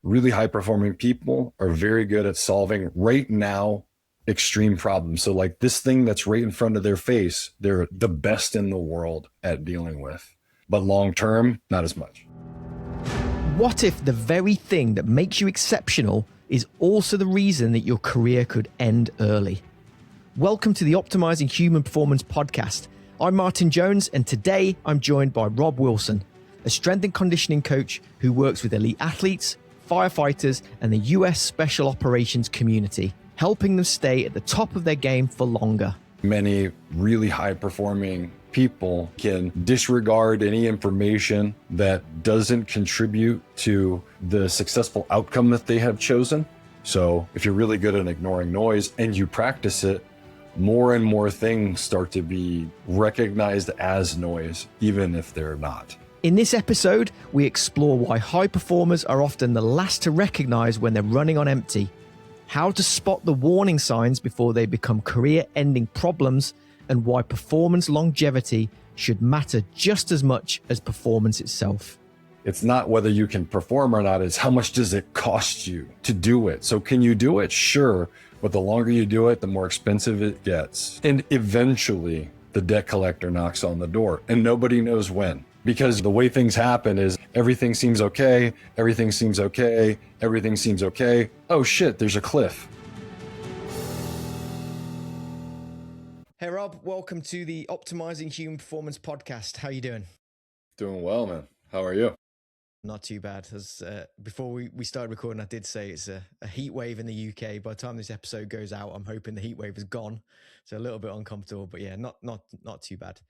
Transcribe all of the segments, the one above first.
Really high performing people are very good at solving right now extreme problems. So like this thing that's right in front of their face, they're the best in the world at dealing with. But long term, not as much. What if the very thing that makes you exceptional is also the reason that your career could end early? Welcome to the Optimizing Human Performance podcast. I'm Martin Jones, and today I'm joined by Rob Wilson, a strength and conditioning coach who works with elite athletes, firefighters, and the US Special Operations community, helping them stay at the top of their game for longer. Many really high performing people can disregard any information that doesn't contribute to the successful outcome that they have chosen. So if you're really good at ignoring noise and you practice it, more and more things start to be recognized as noise, even if they're not. In this episode, we explore why high performers are often the last to recognize when they're running on empty, how to spot the warning signs before they become career-ending problems, and why performance longevity should matter just as much as performance itself. It's not whether you can perform or not, it's how much does it cost you to do it. So can you do it? Sure. But the longer you do it, the more expensive it gets. And eventually the debt collector knocks on the door and nobody knows when. Because the way things happen is everything seems okay, everything seems okay, everything seems okay. Oh shit, there's a cliff. Hey Rob, welcome to the Optimizing Human Performance podcast. How you doing? Doing well, man. How are you? Not too bad. As before we started recording, I did say it's a heat wave in the UK. By the time this episode goes out, I'm hoping the heat wave is gone. So a little bit uncomfortable, but yeah, not too bad.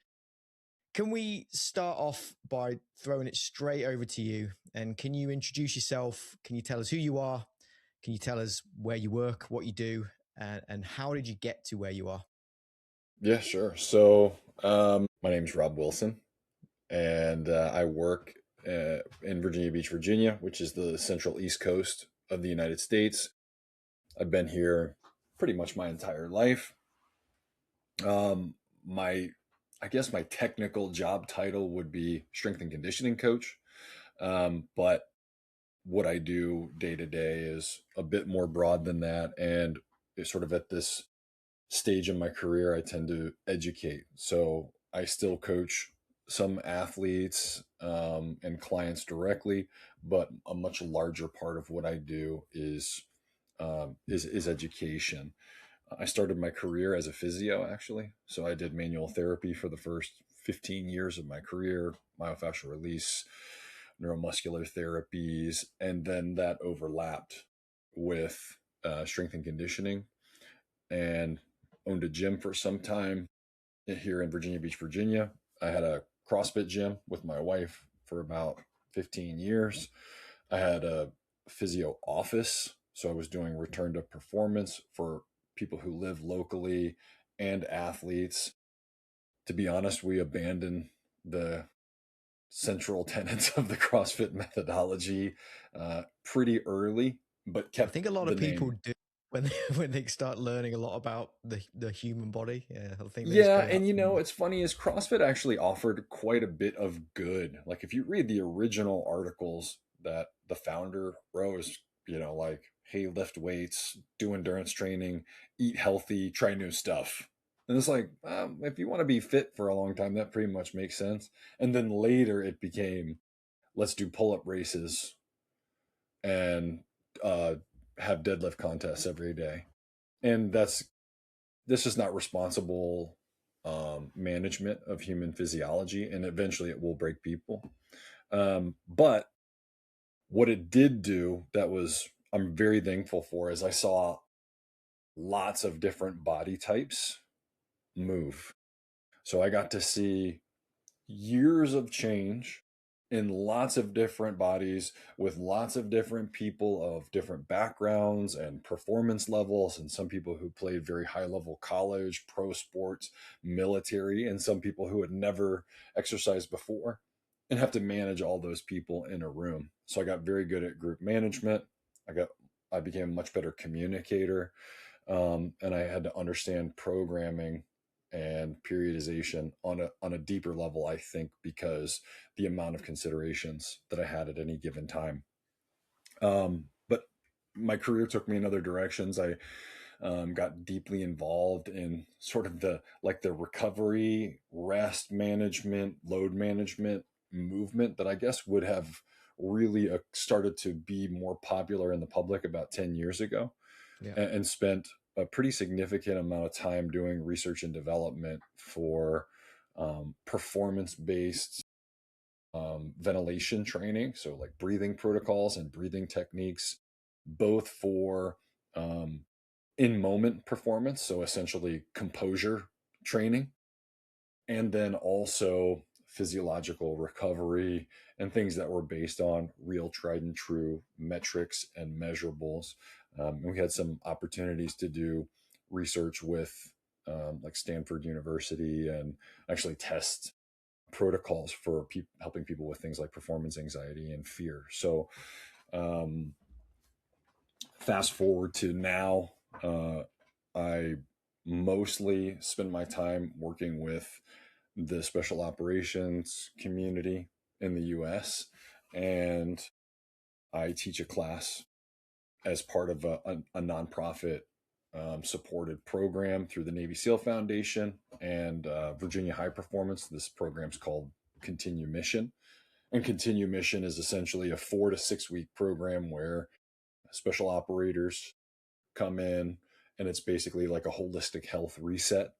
Can we start off by throwing it straight over to you? And can you introduce yourself? Can you tell us who you are? Can you tell us where you work, what you do, and how did you get to where you are? Yeah, sure. So my name's Rob Wilson, and I work in Virginia Beach, Virginia, which is the central east coast of the United States. I've been here pretty much my entire life. I guess my technical job title would be strength and conditioning coach. But what I do day to day is a bit more broad than that. And it's sort of at this stage in my career, I tend to educate. So I still coach some athletes and clients directly, but a much larger part of what I do is education. I started my career as a physio, actually. So I did manual therapy for the first 15 years of my career, myofascial release, neuromuscular therapies, and then that overlapped with strength and conditioning, and owned a gym for some time here in Virginia Beach, Virginia. I had a CrossFit gym with my wife for about 15 years. I had a physio office. So I was doing return to performance for people who live locally and athletes. To be honest, we abandoned the central tenets of the CrossFit methodology pretty early, but I kept think a lot the of people name. do when they start learning a lot about the human body. Yeah, I think they just Yeah, go that. and it's funny is CrossFit actually offered quite a bit of good. Like if you read the original articles that the founder wrote, like, hey, lift weights, do endurance training, eat healthy, try new stuff. And it's like, if you want to be fit for a long time, that pretty much makes sense. And then later it became, let's do pull-up races and uh, have deadlift contests every day. And this is not responsible management of human physiology, and eventually it will break people. But what it did do that was I'm very thankful for is I saw lots of different body types move. So I got to see years of change in lots of different bodies with lots of different people of different backgrounds and performance levels, and some people who played very high level college, pro sports, military, and some people who had never exercised before, and have to manage all those people in a room. So I got very good at group management. I became a much better communicator, and I had to understand programming and periodization on a deeper level, I think, because the amount of considerations that I had at any given time. But my career took me in other directions. I got deeply involved in sort of the recovery, rest management, load management movement that I guess would have really started to be more popular in the public about 10 years ago, Yeah. and spent a pretty significant amount of time doing research and development for performance based ventilation training. So, like breathing protocols and breathing techniques, both for um, in moment performance. So, essentially, composure training, and then also physiological recovery and things that were based on real tried and true metrics and measurables. And we had some opportunities to do research with like Stanford University and actually test protocols for helping people with things like performance anxiety and fear. So, um, fast forward to now, I mostly spend my time working with the special operations community in the US, and I teach a class as part of a nonprofit supported program through the Navy SEAL Foundation and Virginia High Performance. This program's called Continue Mission. And Continue Mission is essentially a 4 to 6 week program where special operators come in, and it's basically like a holistic health reset.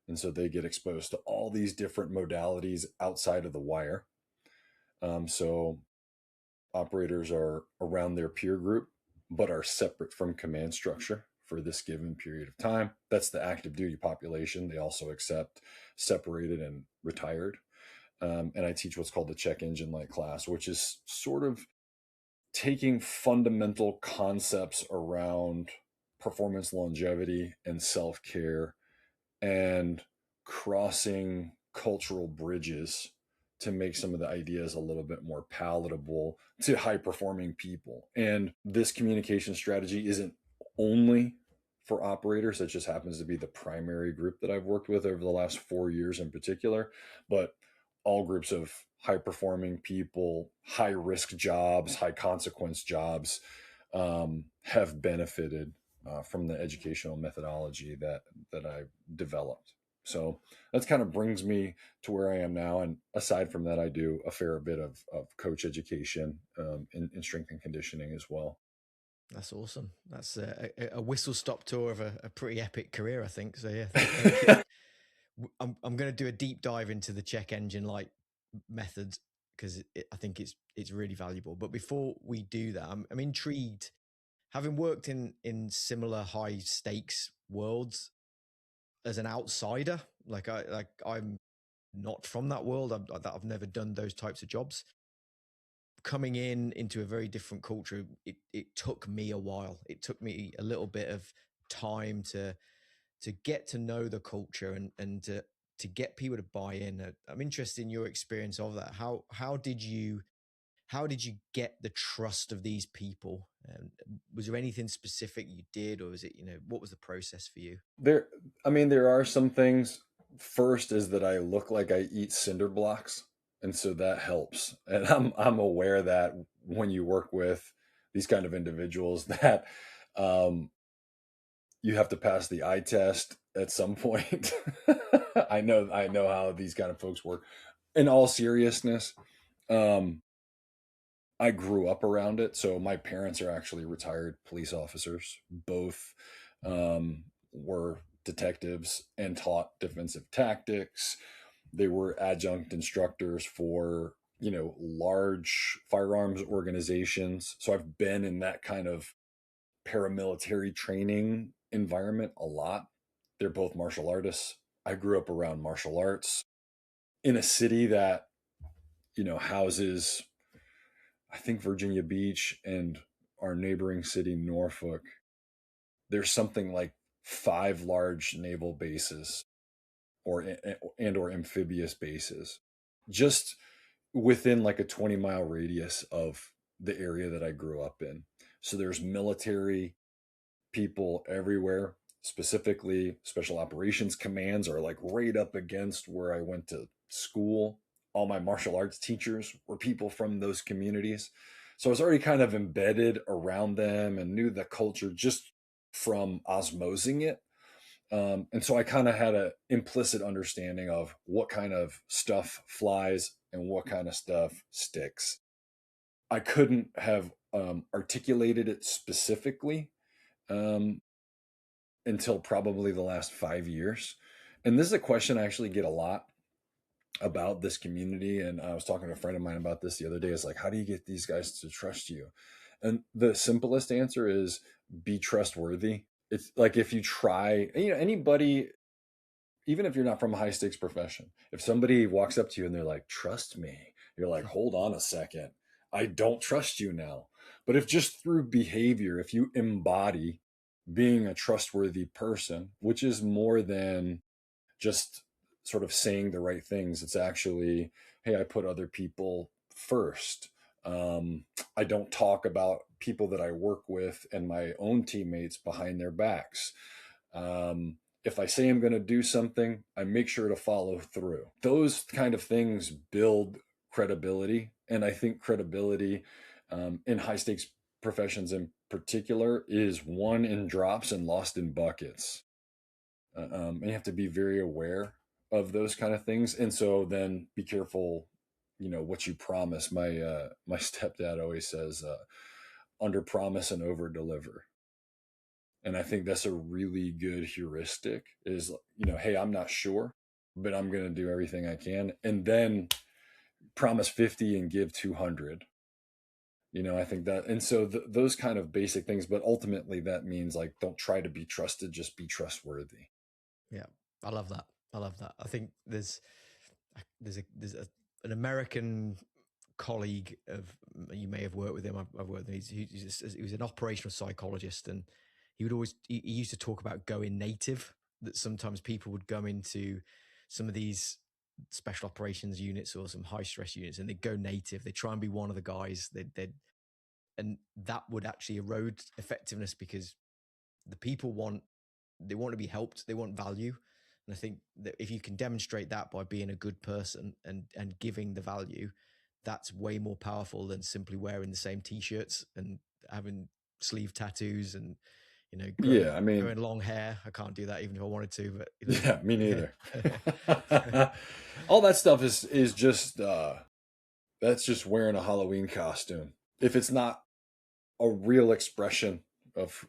And so they get exposed to all these different modalities outside of the wire. So operators are around their peer group, but are separate from command structure for this given period of time. That's the active duty population. They also accept separated and retired. And I teach what's called the check engine light class, which is sort of taking fundamental concepts around performance longevity and self care and crossing cultural bridges to make some of the ideas a little bit more palatable to high performing people. And this communication strategy isn't only for operators, it just happens to be the primary group that I've worked with over the last 4 years in particular, but all groups of high performing people, high risk jobs, high consequence jobs have benefited from the educational methodology that I developed. So that's kind of brings me to where I am now. And aside from that, I do a fair bit of coach education in strength and conditioning as well. That's awesome. That's a whistle stop tour of a pretty epic career, I think. So yeah, thank you. I'm going to do a deep dive into the check engine light method because I think it's really valuable. But before we do that, I'm intrigued. Having worked in similar high stakes worlds as an outsider, I'm not from that world. I've never done those types of jobs. Coming into a very different culture, it took me a while. It took me a little bit of time to get to know the culture and to get people to buy in. I'm interested in your experience of that. How did you get the trust of these people? Was there anything specific you did, or was it, what was the process for you? There, I mean, there are some things. First is that I look like I eat cinder blocks, and so that helps. And I'm aware that when you work with these kind of individuals, that um, you have to pass the eye test at some point. I know how these kind of folks work. In all seriousness, um, I grew up around it. So my parents are actually retired police officers. Both were detectives and taught defensive tactics. They were adjunct instructors for, large firearms organizations. So I've been in that kind of paramilitary training environment a lot. They're both martial artists. I grew up around martial arts in a city that, houses, I think, Virginia Beach and our neighboring city, Norfolk. There's something like 5 large naval bases or amphibious bases just within like a 20-mile radius of the area that I grew up in. So there's military people everywhere. Specifically, special operations commands are like right up against where I went to school. All my martial arts teachers were people from those communities. So I was already kind of embedded around them and knew the culture just from osmosing it. And so I kind of had an implicit understanding of what kind of stuff flies and what kind of stuff sticks. I couldn't have articulated it specifically um, until probably the last 5 years. And this is a question I actually get a lot about this community. And I was talking to a friend of mine about this the other day. It's like, how do you get these guys to trust you? And the simplest answer is be trustworthy. It's like if you try, anybody, even if you're not from a high stakes profession, if somebody walks up to you and they're like, trust me, you're like, hold on a second. I don't trust you now. But if just through behavior, if you embody being a trustworthy person, which is more than just sort of saying the right things. It's actually, hey, I put other people first. Um, I don't talk about people that I work with and my own teammates behind their backs. If I say I'm going to do something, I make sure to follow through. Those kind of things build credibility. And I think credibility in high stakes professions in particular is won in drops and lost in buckets. And you have to be very aware of those kind of things. And so then be careful, what you promise. My stepdad always says, under promise and over deliver. And I think that's a really good heuristic is, hey, I'm not sure, but I'm going to do everything I can. And then promise 50 and give 200. I think that, and so those kind of basic things, but ultimately that means like, don't try to be trusted, just be trustworthy. Yeah, I love that. I love that. I think there's an American colleague of, you may have worked with him. I've worked with him. He was an operational psychologist, and he used to talk about going native. That sometimes people would go into some of these special operations units or some high stress units, and they go native. They try and be one of the guys. And that would actually erode effectiveness because the people they want to be helped, they want value. And I think that if you can demonstrate that by being a good person and giving the value, that's way more powerful than simply wearing the same t-shirts and having sleeve tattoos and Yeah. I mean, growing long hair. I can't do that even if I wanted to, but yeah, me yeah. neither. All that stuff is just that's just wearing a Halloween costume. If it's not a real expression of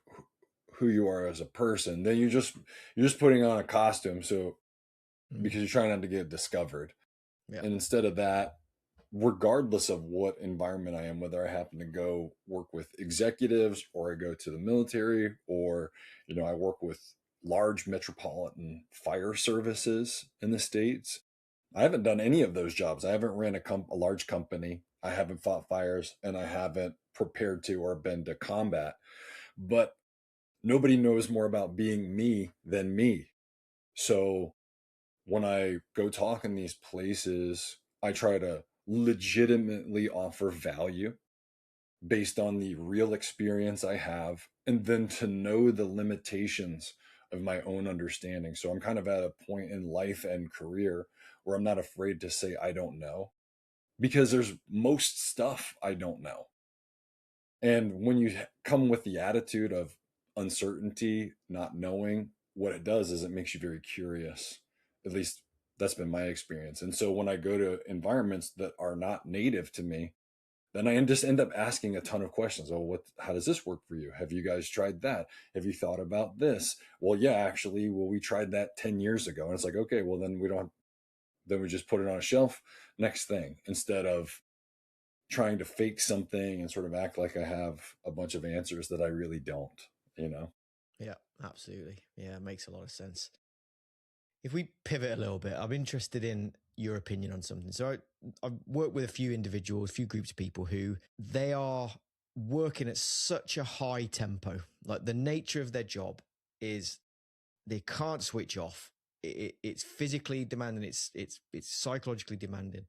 who you are as a person, then you're just putting on a costume so Mm, because you're trying not to get discovered. yeah. And instead of that, regardless of what environment I am, whether I happen to go work with executives or I go to the military or, I work with large metropolitan fire services in the States. I haven't done any of those jobs. I haven't ran a large company. I haven't fought fires and I haven't prepared to or been to combat. But nobody knows more about being me than me. So when I go talk in these places, I try to legitimately offer value based on the real experience I have, and then to know the limitations of my own understanding. So I'm kind of at a point in life and career where I'm not afraid to say I don't know because there's most stuff I don't know. And when you come with the attitude of uncertainty, not knowing, what it does is it makes you very curious. At least that's been my experience. And so when I go to environments that are not native to me, then I just end up asking a ton of questions. Oh, how does this work for you? Have you guys tried that? Have you thought about this? Well, yeah, actually, we tried that 10 years ago. And it's like, okay, well, then we just put it on a shelf. Next thing, instead of trying to fake something and sort of act like I have a bunch of answers that I really don't, you know? Yeah, absolutely. Yeah, it makes a lot of sense. If we pivot a little bit, I'm interested in your opinion on something. So I've worked with a few individuals, a few groups of people who they are working at such a high tempo. Like the nature of their job is they can't switch off. It's physically demanding. It's psychologically demanding.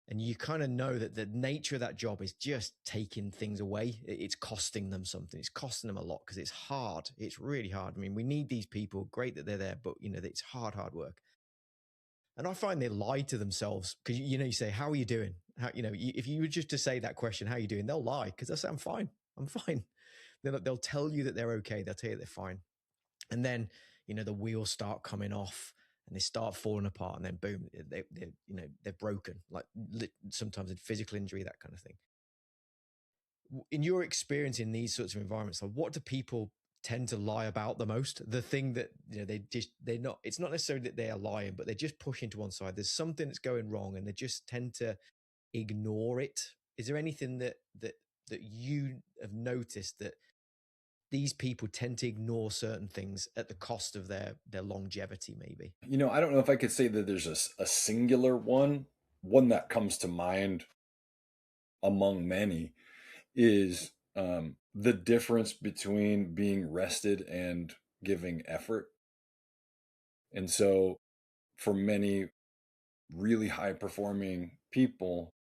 And you kind of know that the nature of that job is just taking things away. It's costing them something. It's costing them a lot because it's hard. It's really hard. I mean, we need these people. Great that they're there, but it's hard work. And I find they lie to themselves because you say, "How are you doing?" If you were just to say that question, how are you doing? They'll lie because they'll say, I'm fine. I'm fine. They'll tell you that they're okay. They'll tell you they're fine. And then, the wheels start coming off and they start falling apart, and then boom, they're broken, like sometimes in physical injury, that kind of thing. In your experience in these sorts of environments, like what do people tend to lie about the most? The thing that it's not necessarily that they are lying, but they're just pushing to one side. There's something that's going wrong, and they just tend to ignore it. Is there anything that you have noticed that these people tend to ignore certain things at the cost of their longevity, maybe? I don't know if I could say that there's a singular one that comes to mind among many is the difference between being rested and giving effort. And so for many really high performing people,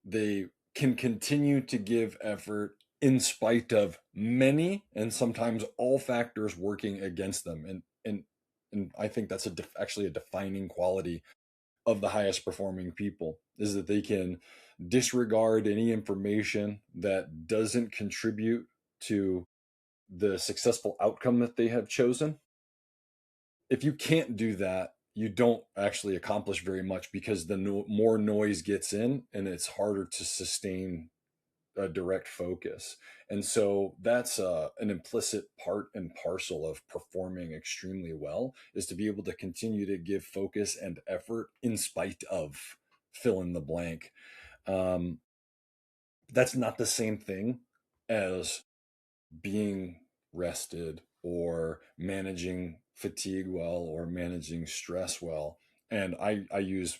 they can continue to give effort in spite of many and sometimes all factors working against them. And I think that's actually a defining quality of the highest performing people, is that they can disregard any information that doesn't contribute to the successful outcome that they have chosen. If you can't do that, you don't actually accomplish very much, because the more noise gets in and it's harder to sustain a direct focus. And so that's an implicit part and parcel of performing extremely well, is to be able to continue to give focus and effort in spite of fill in the blank. Um, that's not the same thing as being rested or managing fatigue well or managing stress well. And I use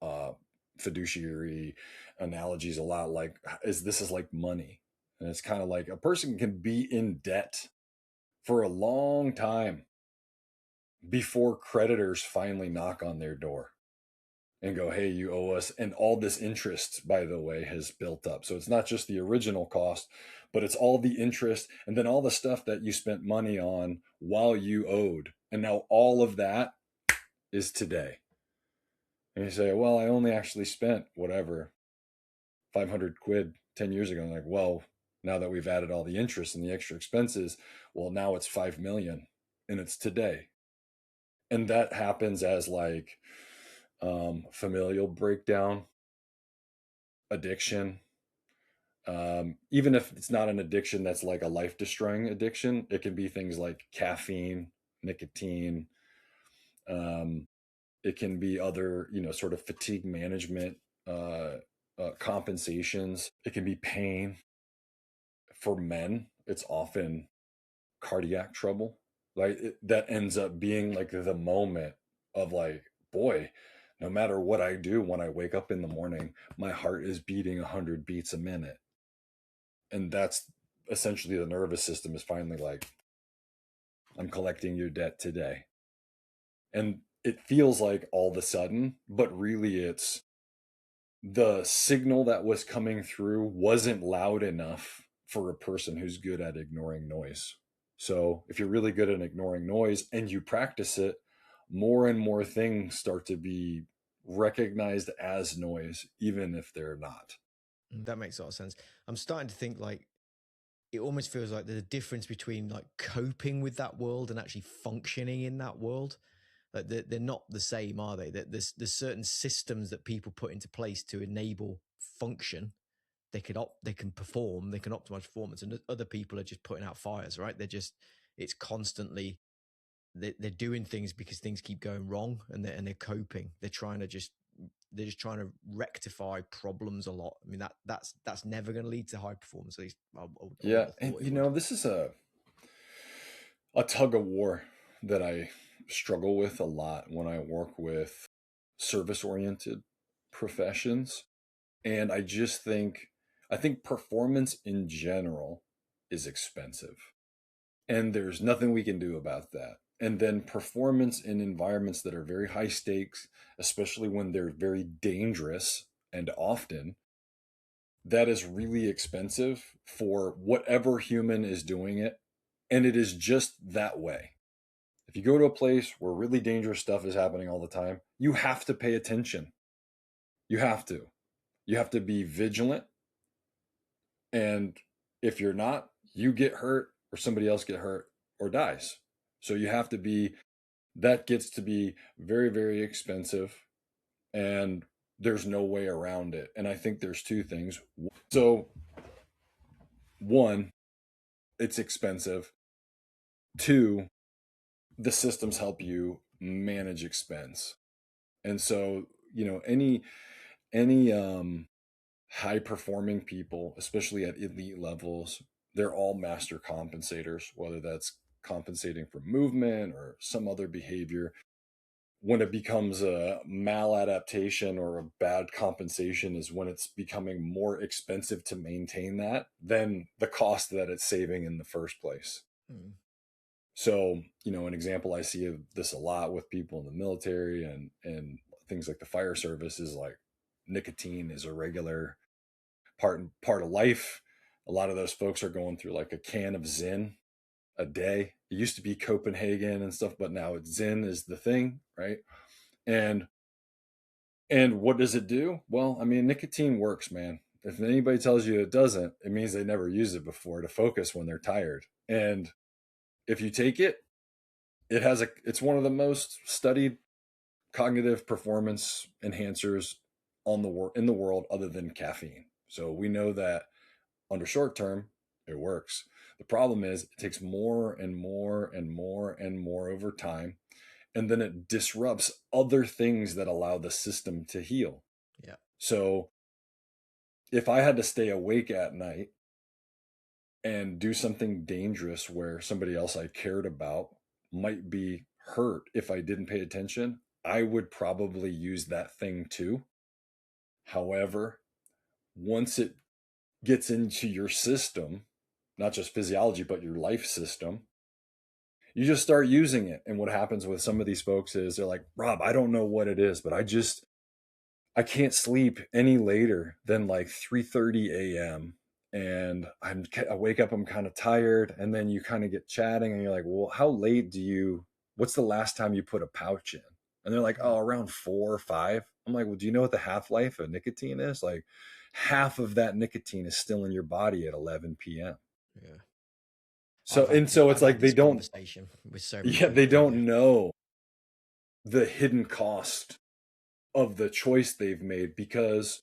uh, fiduciary analogies a lot, like this is like money. And it's kind of like a person can be in debt for a long time before creditors finally knock on their door and go, hey, you owe us. And all this interest, by the way, has built up. So it's not just the original cost, but it's all the interest and then all the stuff that you spent money on while you owed. And now all of that is today. And you say, well, I only actually spent whatever, 500 quid 10 years ago. And like, well, now that we've added all the interest and the extra expenses, well, now it's 5 million and it's today. And that happens as like familial breakdown, addiction. Even if it's not an addiction that's like a life destroying addiction, it can be things like caffeine, nicotine. Um, it can be other, sort of fatigue management compensations. It can be pain. For men, it's often cardiac trouble. Like that ends up being like the moment of like, boy, no matter what I do, when I wake up in the morning, my heart is beating 100 beats a minute. And that's essentially the nervous system is finally like, I'm collecting your debt today. And it feels like all of a sudden, but really it's the signal that was coming through wasn't loud enough for a person who's good at ignoring noise. So if you're really good at ignoring noise and you practice it, more and more things start to be recognized as noise, even if they're not. That makes a lot of sense. I'm starting to think like it almost feels like there's a difference between like coping with that world and actually functioning in that world. Like they're not the same, are they? There's certain systems that people put into place to enable function. They can perform, they can optimize performance, and other people are just putting out fires, right? It's constantly they're doing things because things keep going wrong, and they're coping. They're just trying to rectify problems a lot. I mean that's never going to lead to high performance. At least I wouldn't Yeah. have And, thought it would. this is a tug of war that I struggle with a lot when I work with service oriented professions. And I think performance in general is expensive. And there's nothing we can do about that. And then performance in environments that are very high stakes, especially when they're very dangerous and often, that is really expensive for whatever human is doing it. And it is just that way. If you go to a place where really dangerous stuff is happening all the time, you have to pay attention. You have to. You have to be vigilant. And if you're not, you get hurt or somebody else get hurt or dies. So you have to be, that gets to be very, very expensive. And there's no way around it. And I think there's two things. So, one, it's expensive. Two, the systems help you manage expense. And so, any high performing people, especially at elite levels, they're all master compensators, whether that's compensating for movement or some other behavior. When it becomes a maladaptation or a bad compensation is when it's becoming more expensive to maintain that than the cost that it's saving in the first place. Mm. So, an example I see of this a lot with people in the military and things like the fire service is like nicotine is a regular part of life. A lot of those folks are going through like a can of Zyn a day. It used to be Copenhagen and stuff, but now it's Zyn is the thing, right? And and what does it do? Well, I mean, nicotine works, man. If anybody tells you it doesn't, it means they never used it before to focus when they're tired. And if you take it, it's one of the most studied cognitive performance enhancers in the world other than caffeine. So we know that under short term, it works. The problem is it takes more and more and more and more over time. And then it disrupts other things that allow the system to heal. Yeah. So if I had to stay awake at night and do something dangerous where somebody else I cared about might be hurt if I didn't pay attention, I would probably use that thing too. However, once it gets into your system, not just physiology, but your life system, you just start using it. And what happens with some of these folks is they're like, Rob, I don't know what it is, but I can't sleep any later than like 3:30 a.m. And I wake up, I'm kind of tired. And then you kind of get chatting and you're like, well, how late what's the last time you put a pouch in? And they're like, oh, around 4 or 5. I'm like, well, do you know what the half-life of nicotine is? Like half of that nicotine is still in your body at 11 p.m. Yeah. So, and so it's I've had like this conversation with so many yeah, they people. don't know the hidden cost of the choice they've made because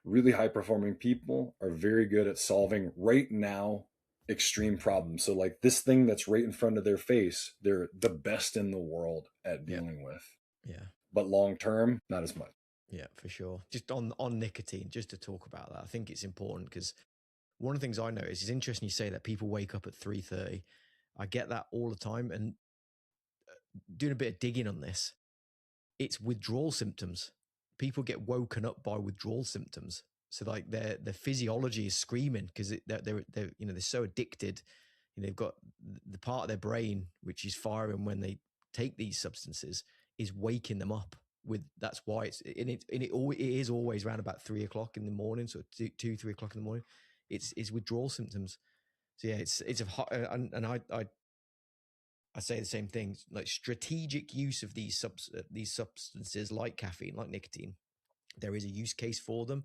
really high performing people are very good at solving right now extreme problems. So like this thing that's right in front of their face, they're the best in the world at Yeah. dealing with. Yeah. But long term, not as much. Yeah, for sure. Just on nicotine, just to talk about that, I think it's important because one of the things I notice is interesting you say that people wake up at 3:30. I get that all the time, and doing a bit of digging on this, it's withdrawal symptoms. People get woken up by withdrawal symptoms. So like their physiology is screaming because they're so addicted. They've got the part of their brain which is firing when they take these substances is waking them up. That's why it is always around about 3 o'clock in the morning, so 2, 3 o'clock in the morning. It's withdrawal symptoms. So yeah, it's a hot, and I say the same thing. Like strategic use of these substances, like caffeine, like nicotine, there is a use case for them.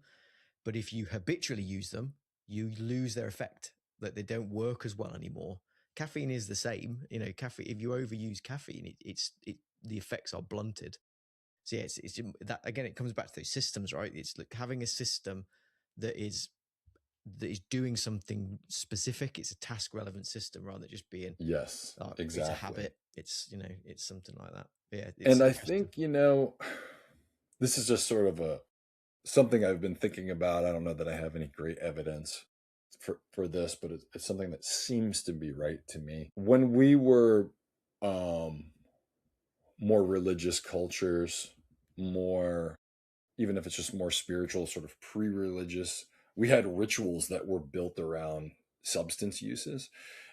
But if you habitually use them, you lose their effect. That they don't work as well anymore. Caffeine is the same. Caffeine. If you overuse caffeine, the effects are blunted. So yeah, it's that again. It comes back to those systems, right? It's like having a system that is doing something specific. It's a task relevant system rather than just being Yes, it's a exactly. habit. It's something like that. Yeah, it's And I interesting. think, this is just sort of something I've been thinking about. I don't know that I have any great evidence for this, but it's something that seems to be right to me. When we were um, more religious cultures, more, even if it's just more spiritual, sort of pre-religious, we had rituals that were built around substance uses.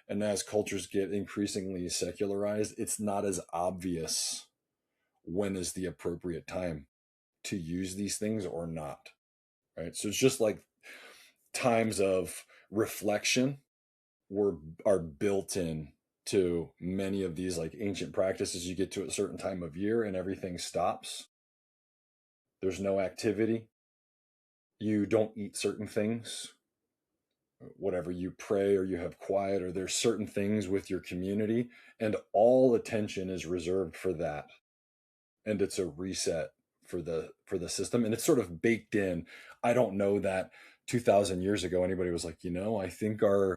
And as cultures get increasingly secularized, it's not as obvious when is the appropriate time to use these things or not. Right. So it's just like times of reflection are built in to many of these like ancient practices. You get to a certain time of year and everything stops. There's no activity. you don't eat certain things, whatever you pray or you have quiet, or there's certain things with your community, and all attention is reserved for that. And it's a reset for the system, and it's sort of baked in. I don't know that 2000 years ago anybody was like, I think our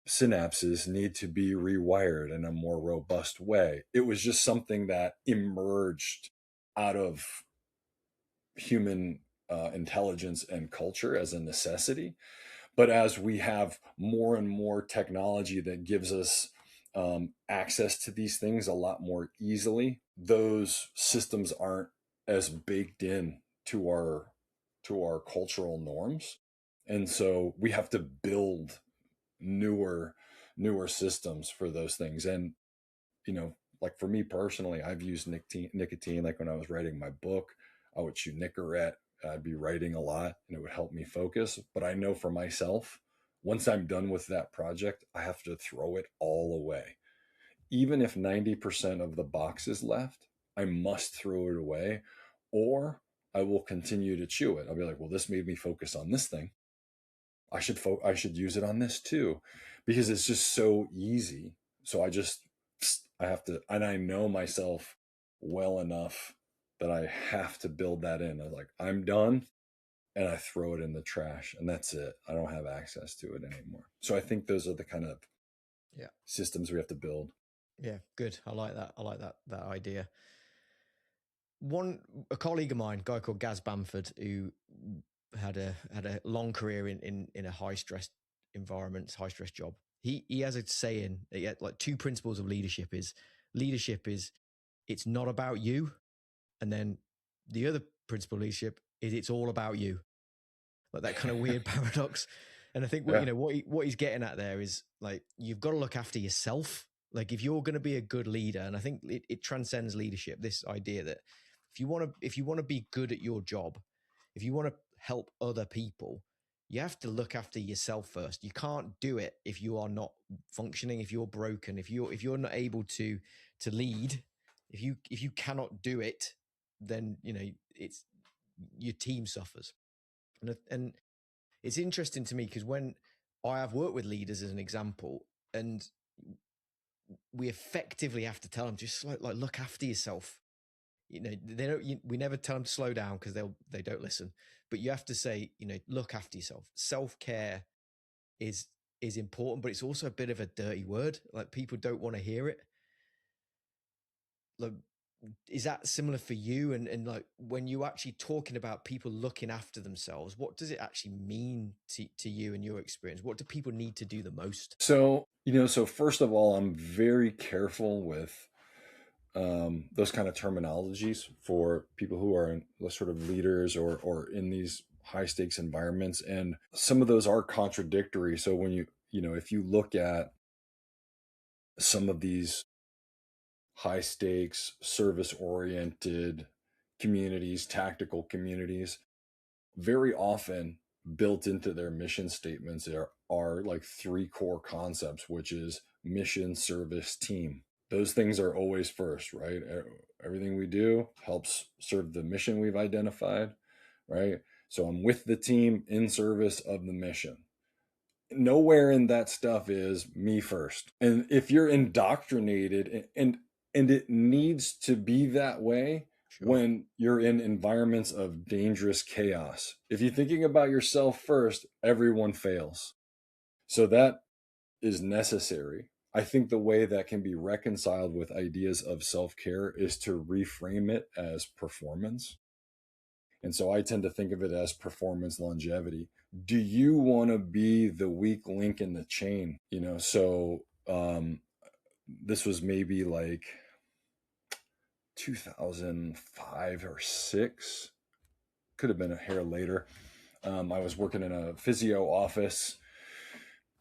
synapses need to be rewired in a more robust way. It was just something that emerged out of human intelligence and culture as a necessity. But as we have more and more technology that gives us access to these things a lot more easily, those systems aren't as baked in to our cultural norms, and so we have to build newer systems for those things. And like for me personally, I've used nicotine. Like when I was writing my book, I would chew Nicorette. I'd be writing a lot and it would help me focus. But I know for myself, once I'm done with that project, I have to throw it all away. Even if 90% of the box is left, I must throw it away, or I will continue to chew it. I'll be like, well, this made me focus on this thing. I should use it on this too, because it's just so easy. So I have to, and I know myself well enough that I have to build that in. I'm like, I'm done, and I throw it in the trash, and that's it. I don't have access to it anymore. So I think those are the kind of Yeah. systems we have to build. Yeah, good. I like that. I like that idea. A colleague of mine, a guy called Gaz Bamford, who had a long career in a high stress environment, high stress job. He has a saying that he had, like, two principles of leadership is it's not about you, and then the other principle of leadership is it's all about you. Like that kind of weird paradox. And I think Yeah. what he's getting at there is, like, you've got to look after yourself. Like if you're going to be a good leader, and I think it transcends leadership, this idea that if you want to be good at your job, if you want to help other people, you have to look after yourself first. You can't do it if you are not functioning, if you're broken, if you're not able to lead, if you cannot do it, then it's your team suffers. And it's interesting to me because when I have worked with leaders as an example, and we effectively have to tell them just like look after yourself. They don't. We never tell them to slow down because they don't listen. But you have to say, look after yourself. Self-care is important, but it's also a bit of a dirty word. Like people don't want to hear it. Like, is that similar for you? And like when you actually talking about people looking after themselves, what does it actually mean to you and your experience? What do people need to do the most? So, so first of all, I'm very careful with those kind of terminologies for people who are sort of leaders or in these high stakes environments. And some of those are contradictory. So when if you look at some of these high stakes, service oriented communities, tactical communities, very often built into their mission statements are like three core concepts, which is mission, service, team. Those things are always first, right? Everything we do helps serve the mission we've identified, right? So I'm with the team in service of the mission. Nowhere in that stuff is me first. And if you're indoctrinated, and it needs to be that way Sure. when you're in environments of dangerous chaos. If you're thinking about yourself first, everyone fails. So that is necessary. I think the way that can be reconciled with ideas of self-care is to reframe it as performance. And so I tend to think of it as performance longevity. Do you want to be the weak link in the chain? This was maybe like 2005 or 6, could have been a hair later. I was working in a physio office.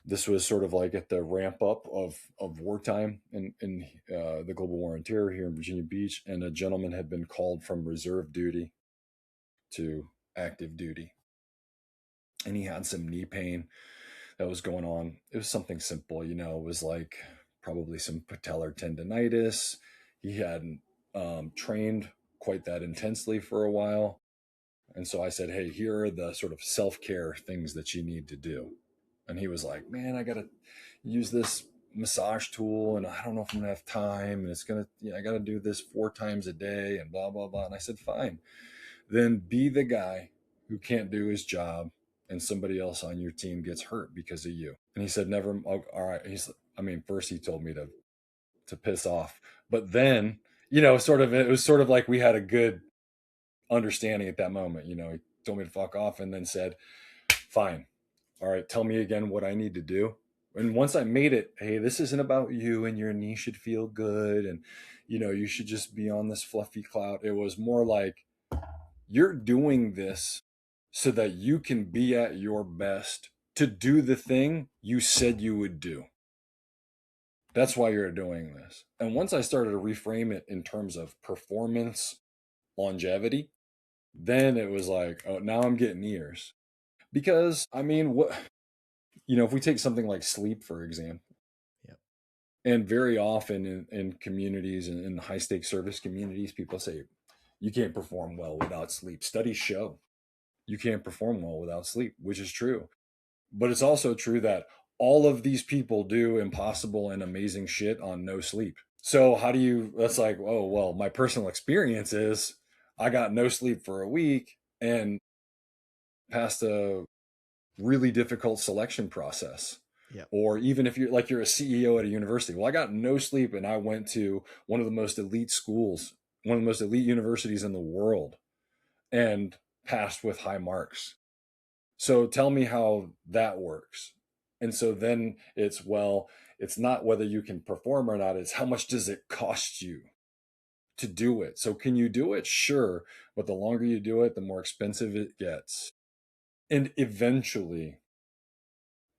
This was sort of like at the ramp up of wartime in the global war on terror here in Virginia Beach, and a gentleman had been called from reserve duty to active duty, and he had some knee pain that was going on. It was something simple, it was like probably some patellar tendonitis. He hadn't trained quite that intensely for a while. And so I said, hey, here are the sort of self-care things that you need to do. And he was like, man, I got to use this massage tool and I don't know if I'm gonna have time. And it's going to, I got to do this 4 times a day and blah, blah, blah. And I said, fine, then be the guy who can't do his job and somebody else on your team gets hurt because of you. And he said, never. Oh, all right. First he told me to piss off, but then, it was sort of like we had a good understanding at that moment. He told me to fuck off and then said, fine. All right, tell me again what I need to do. And once I made it, hey, this isn't about you and your knee should feel good. And, you should just be on this fluffy cloud. It was more like, you're doing this so that you can be at your best to do the thing you said you would do. That's why you're doing this. And once I started to reframe it in terms of performance, longevity, then it was like, oh, now I'm getting ears. Because, if we take something like sleep, for example, Yep. and very often in communities and in high stakes service communities, people say, you can't perform well without sleep. Studies show you can't perform well without sleep, which is true. But it's also true that all of these people do impossible and amazing shit on no sleep. So that's like, oh, well, my personal experience is I got no sleep for a week and passed a really difficult selection process. Yep. Or even if you're a CEO at a university, well, I got no sleep and I went to one of the most elite schools, one of the most elite universities in the world, and passed with high marks. So tell me how that works. And so then it's, well, it's not whether you can perform or not, it's how much does it cost you to do it. So can you do it? Sure. But the longer you do it, the more expensive it gets. And eventually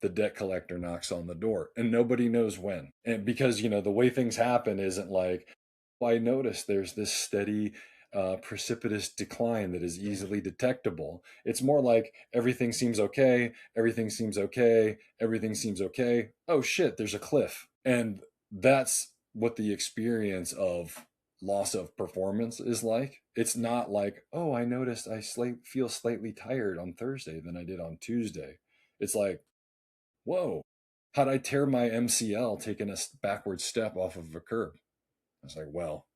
the debt collector knocks on the door and nobody knows when. And because, the way things happen isn't like, well, I noticed there's this steady precipitous decline that is easily detectable. It's more like everything seems okay, everything seems okay, everything seems okay. Oh shit, there's a cliff. And that's what the experience of loss of performance is like. It's not like, oh, I noticed I feel slightly tired on Thursday than I did on Tuesday. It's like, whoa, how'd I tear my MCL taking a backward step off of a curb? I was like, well,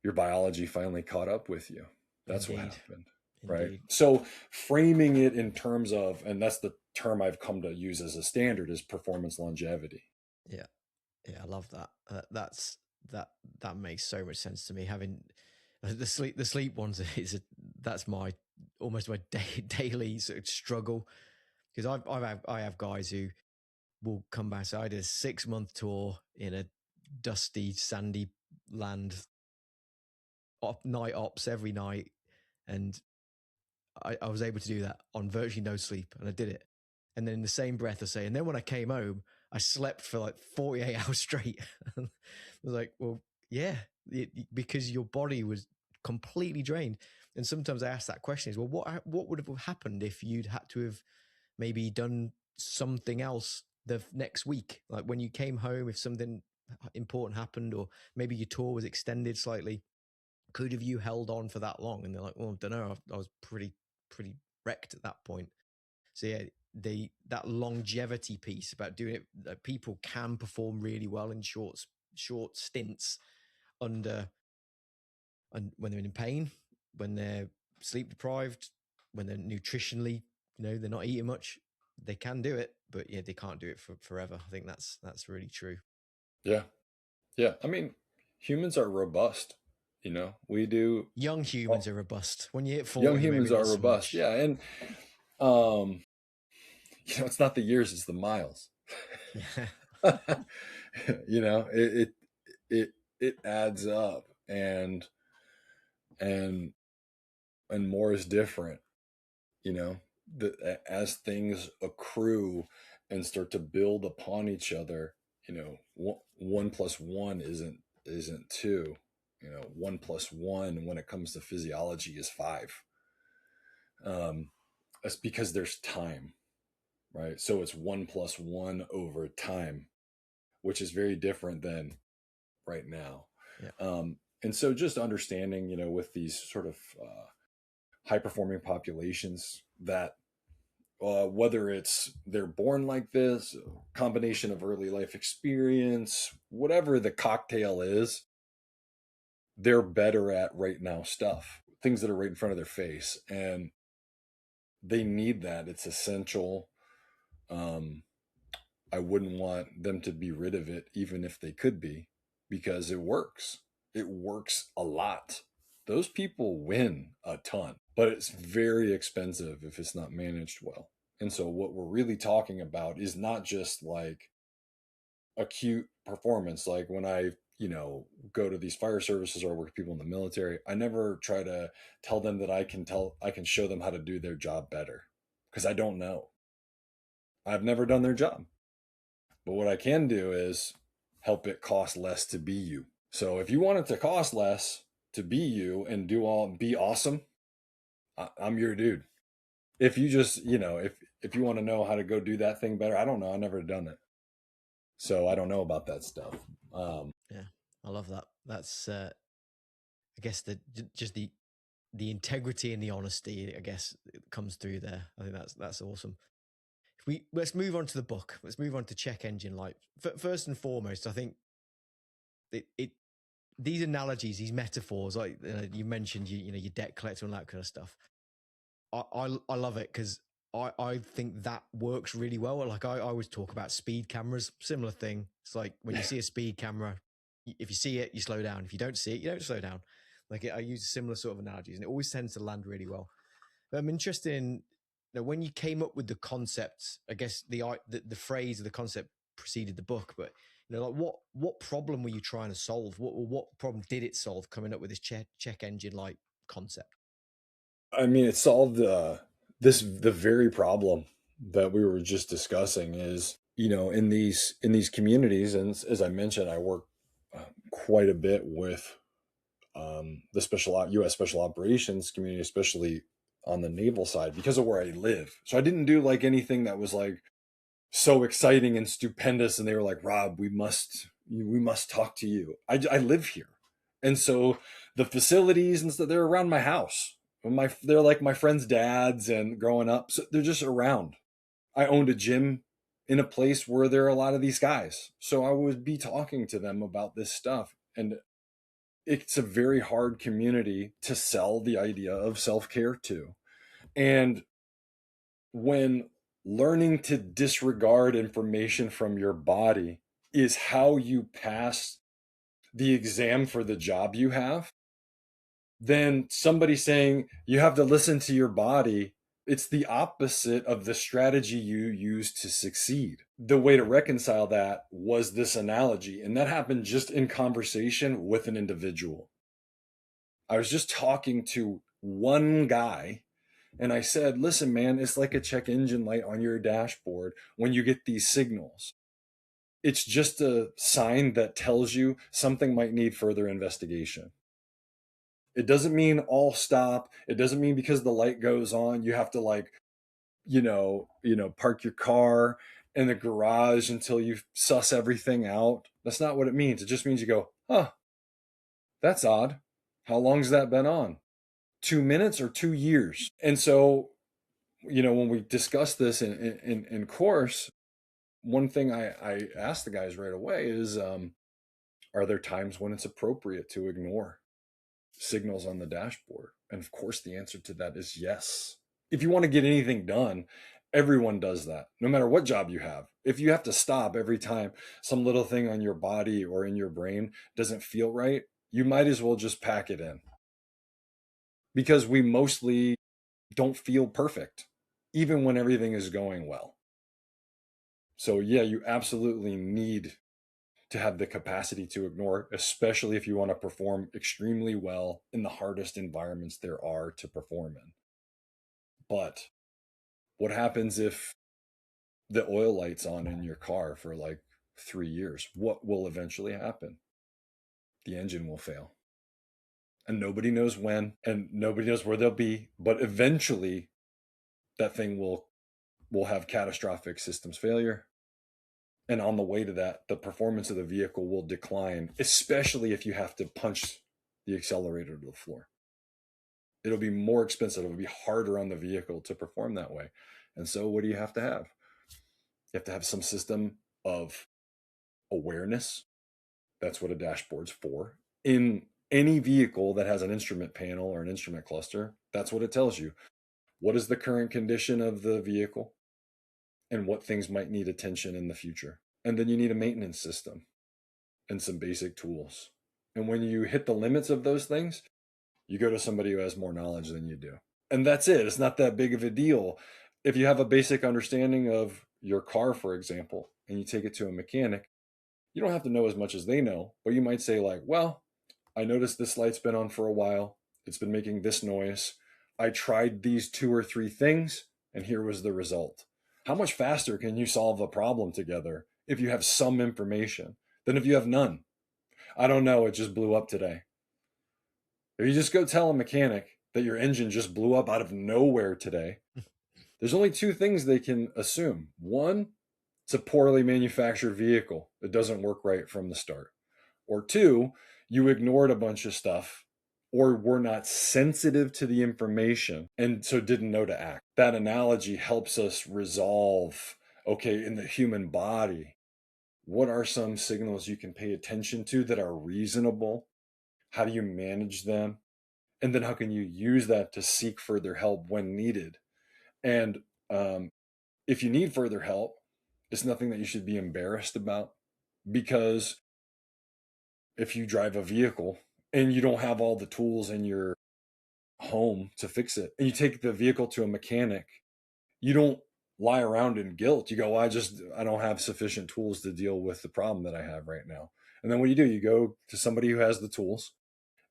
your biology finally caught up with you. That's what Indeed. happened. Right. Indeed. So framing it in terms of, and that's the term I've come to use as a standard, is performance longevity. Yeah. Yeah. I love that. That makes so much sense to me. Having the sleep ones that's my almost my daily sort of struggle, because I have guys who will come back. So I did a 6-month tour in a dusty, sandy land, night ops every night, and I was able to do that on virtually no sleep, and I did it. And then in the same breath, I say, and then when I came home, I slept for like 48 hours straight. I was like, well, yeah, because your body was completely drained. And sometimes I ask that question: is, well, what would have happened if you'd had to have maybe done something else the next week, like when you came home, if something important happened, or maybe your tour was extended slightly, could have you held on for that long? And they're like, well, I don't know, I was pretty wrecked at that point. So yeah, that longevity piece about doing it, that people can perform really well in short stints under, and when they're in pain, when they're sleep deprived, when they're nutritionally, they're not eating much, they can do it, but yeah, they can't do it for forever. I think that's really true. Yeah. Yeah. Humans are robust. We do. Young Well, humans are robust. When you hit young 40, maybe humans not are so robust. much. Yeah. And, um, it's not the years, it's the miles. Yeah. It it adds up, and and more is different. you know as things accrue and start to build upon each other, 1 plus 1 isn't 2. 1 plus 1 when it comes to physiology is 5. That's because there's time, right? So it's 1 plus 1 over time, which is very different than right now. Yeah. And so just understanding, with these sort of high performing populations that whether it's they're born like this, combination of early life experience, whatever the cocktail is, they're better at right now stuff, things that are right in front of their face, and they need that. It's essential. Um, I wouldn't want them to be rid of it, even if they could be, because it works. It works a lot. Those people win a ton, but it's very expensive if it's not managed well. And so, what we're really talking about is not just like acute performance. Like when I, go to these fire services or work with people in the military, I never try to tell them that I can show them how to do their job better because I don't know. I've never done their job. But what I can do is help it cost less to be you. So if you want it to cost less to be you and be awesome, I'm your dude. If you just, if you want to know how to go do that thing better, I don't know. I never done it. So I don't know about that stuff. Yeah, I love that. That's, I guess, just the integrity and the honesty, I guess, comes through there. I think that's awesome. Let's move on to the book. Let's move on to Check Engine Light. First and foremost, I think it these analogies, these metaphors, like you mentioned, your debt collector and that kind of stuff. I love it because I think that works really well. Like I always talk about speed cameras, similar thing. It's like when you see a speed camera, if you see it, you slow down. If you don't see it, you don't slow down. I use similar sort of analogies, and it always tends to land really well. But I'm interested in when you came up with the concept. I guess the phrase or the concept preceded the book, but like what problem were you trying to solve? What problem did it solve? Coming up with this check engine light concept. I mean, it solved the very problem that we were just discussing is, in these communities, and as I mentioned, I work quite a bit with the U.S. Special Operations community, especially on the naval side, because of where I live. So I didn't do like anything that was like so exciting and stupendous, and they were like, Rob, we must talk to you. I live here, and so the facilities and stuff, they're around my house. They're like my friends' dads, and growing up, so they're just around. I owned a gym in a place where there are a lot of these guys, so I would be talking to them about this stuff, and it's a very hard community to sell the idea of self-care to. And when learning to disregard information from your body is how you pass the exam for the job you have, then somebody saying you have to listen to your body, it's the opposite of the strategy you use to succeed. The way to reconcile that was this analogy, and that happened just in conversation with an individual. I was just talking to one guy, and I said, listen, man, it's like a check engine light on your dashboard when you get these signals. It's just a sign that tells you something might need further investigation. It doesn't mean all stop. It doesn't mean because the light goes on, you have to park your car in the garage until you suss everything out. That's not what it means. It just means you go, huh, that's odd. How long's that been on? 2 minutes or 2 years? And so, when we discuss this in course, one thing I asked the guys right away is, are there times when it's appropriate to ignore signals on the dashboard? And of course, the answer to that is yes. If you want to get anything done, everyone does that, no matter what job you have. If you have to stop every time some little thing on your body or in your brain doesn't feel right, you might as well just pack it in, because we mostly don't feel perfect, even when everything is going well. So, yeah, you absolutely need to have the capacity to ignore, especially if you want to perform extremely well in the hardest environments there are to perform in. But what happens if the oil light's on in your car for like 3 years? What will eventually happen? The engine will fail. And nobody knows when, and nobody knows where they'll be, but eventually that thing will have catastrophic systems failure. And on the way to that, the performance of the vehicle will decline, especially if you have to punch the accelerator to the floor. It'll be more expensive. It'll be harder on the vehicle to perform that way. And so, what do you have to have? You have to have some system of awareness. That's what a dashboard's for. In any vehicle that has an instrument panel or an instrument cluster, that's what it tells you. What is the current condition of the vehicle and what things might need attention in the future? And then you need a maintenance system and some basic tools. And when you hit the limits of those things, you go to somebody who has more knowledge than you do. And that's it. It's not that big of a deal. If you have a basic understanding of your car, for example, and you take it to a mechanic, you don't have to know as much as they know, but you might say, like, well, I noticed this light's been on for a while. It's been making this noise. I tried these 2 or 3 things, and here was the result. How much faster can you solve a problem together if you have some information than if you have none? I don't know. It just blew up today. If you just go tell a mechanic that your engine just blew up out of nowhere today, there's only 2 things they can assume. One, it's a poorly manufactured vehicle. It doesn't work right from the start. Or 2, you ignored a bunch of stuff or were not sensitive to the information and so didn't know to act. That analogy helps us resolve, okay, in the human body, what are some signals you can pay attention to that are reasonable? How do you manage them? And then how can you use that to seek further help when needed? And if you need further help, it's nothing that you should be embarrassed about, because if you drive a vehicle and you don't have all the tools in your home to fix it, and you take the vehicle to a mechanic, you don't lie around in guilt. You go, well, I don't have sufficient tools to deal with the problem that I have right now. And then what do? You go to somebody who has the tools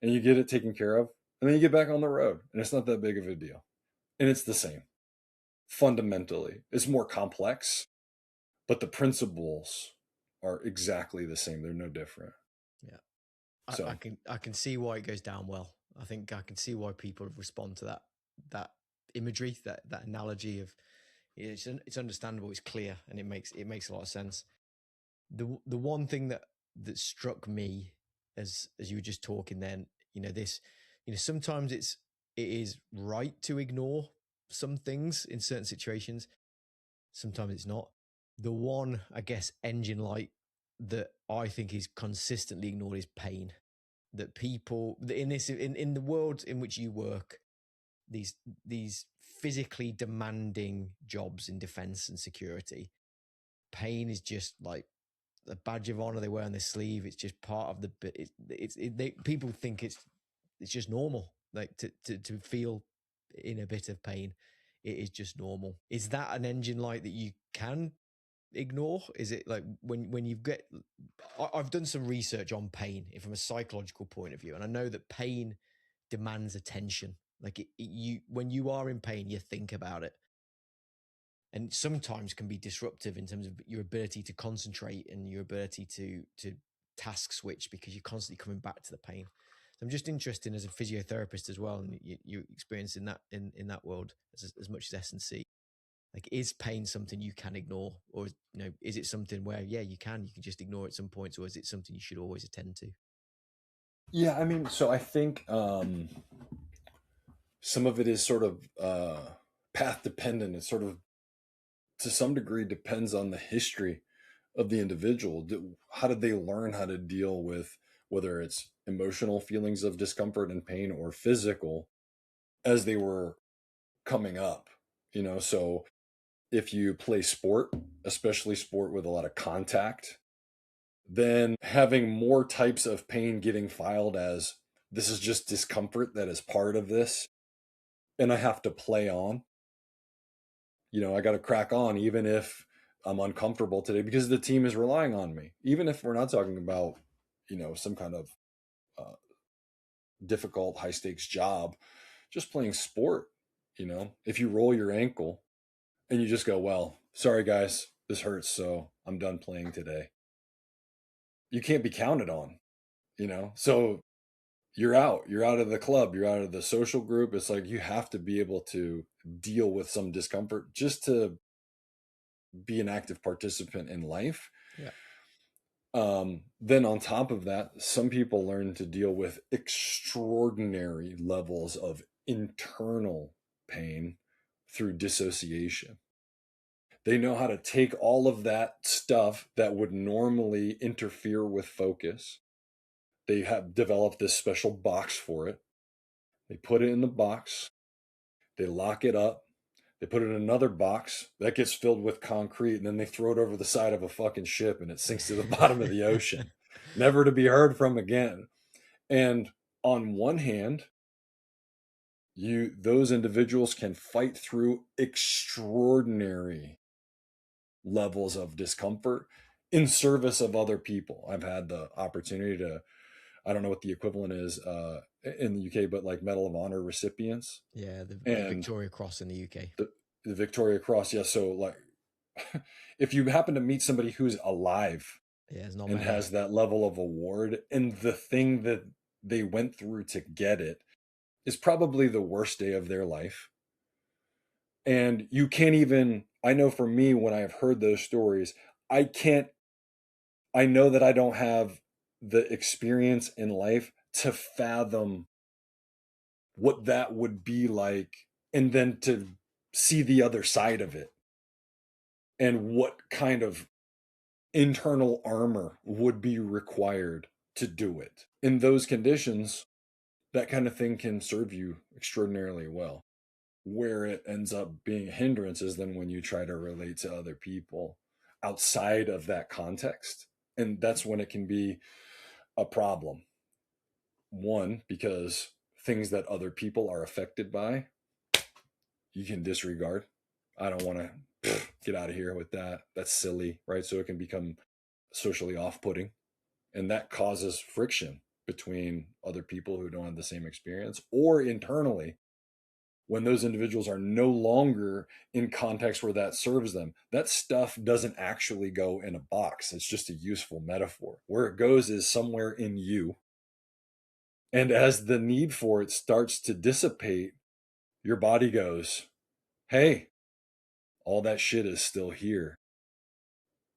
and you get it taken care of, and then you get back on the road, and it's not that big of a deal. And it's the same. Fundamentally, it's more complex, but the principles are exactly the same. They're no different. Yeah. So I can see why it goes down well. I think I can see why people respond to that imagery, that analogy of it's understandable, it's clear, and it makes a lot of sense. The one thing that struck me as you were just talking then, sometimes it is right to ignore some things in certain situations. Sometimes it's not. The one, I guess, engine light that I think is consistently ignored is pain. That people in the world in which you work, these physically demanding jobs in defense and security, pain is just like a badge of honor they wear on their sleeve. It's just part of the bit. People think it's just normal, like to feel in a bit of pain. It is just normal. Is that an engine light that you can ignore? Is it like when you get? I've done some research on pain from a psychological point of view, and I know that pain demands attention. Like you, when you are in pain, you think about it, and sometimes can be disruptive in terms of your ability to concentrate and your ability to task switch, because you're constantly coming back to the pain. So I'm just interested as a physiotherapist as well, and you experience in that world as much as S&C. Like, is pain something you can ignore, or is it something where you can just ignore at some points, or is it something you should always attend to? yeah, I mean, so I think some of it is sort of path dependent. It sort of, to some degree, depends on the history of the individual. How did they learn how to deal with whether it's emotional feelings of discomfort and pain or physical as they were coming up? So if you play sport, especially sport with a lot of contact, then having more types of pain getting filed as this is just discomfort that is part of this, and I have to play on. I got to crack on even if I'm uncomfortable today because the team is relying on me. Even if we're not talking about, some kind of uh, difficult, high stakes job, just playing sport. If you roll your ankle and you just go, well, sorry guys, this hurts, so I'm done playing today. You can't be counted on, So you're out. You're out of the club. You're out of the social group. It's like you have to be able to deal with some discomfort just to be an active participant in life. Yeah. Then on top of that, some people learn to deal with extraordinary levels of internal pain through dissociation. They know how to take all of that stuff that would normally interfere with focus. They have developed this special box for it. They put it in the box, they lock it up, they put it in another box that gets filled with concrete, and then they throw it over the side of a fucking ship and it sinks to the bottom of the ocean, never to be heard from again. And on one hand, those individuals can fight through extraordinary levels of discomfort in service of other people. I've had the opportunity to, I don't know what the equivalent is in the UK, but like Medal of Honor recipients Yeah, the and Victoria Cross in the UK. the Victoria Cross. Yeah. So like, if you happen to meet somebody who's alive Yeah, there's not and many. has that level of award, and the thing that they went through to get it is probably the worst day of their life. And you can't even, I know for me, when I've heard those stories, I can't, I know that I don't have the experience in life to fathom what that would be like, and then to see the other side of it and what kind of internal armor would be required to do it. In those conditions, that kind of thing can serve you extraordinarily well. Where it ends up being a hindrance is then when you try to relate to other people outside of that context. And that's when it can be a problem. One, because things that other people are affected by, you can disregard. I don't want to get out of here with that. That's silly, right? So it can become socially off putting. And that causes friction between other people who don't have the same experience, or internally when those individuals are no longer in context where that serves them. That stuff doesn't actually go in a box. It's just a useful metaphor. Where it goes is somewhere in you. And as the need for it starts to dissipate, your body goes, hey, all that shit is still here.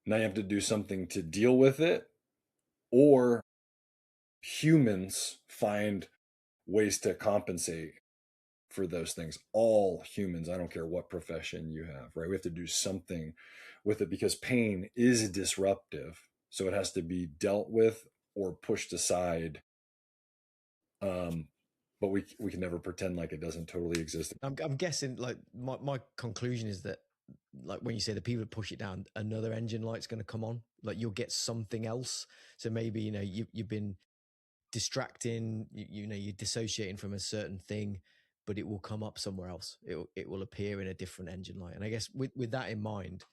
Now you have to do something to deal with it, or humans find ways to compensate for those things. All humans, I don't care what profession you have, right? We have to do something with it because pain is disruptive. So it has to be dealt with or pushed aside. Um, but we can never pretend like it doesn't totally exist. I'm guessing, like, my conclusion is that, like, when you say the people that push it down, another engine light's going to come on. Like, you'll get something else. So maybe, you've been distracting, you're dissociating from a certain thing, but it will come up somewhere else. It will appear in a different engine light. And I guess with that in mind,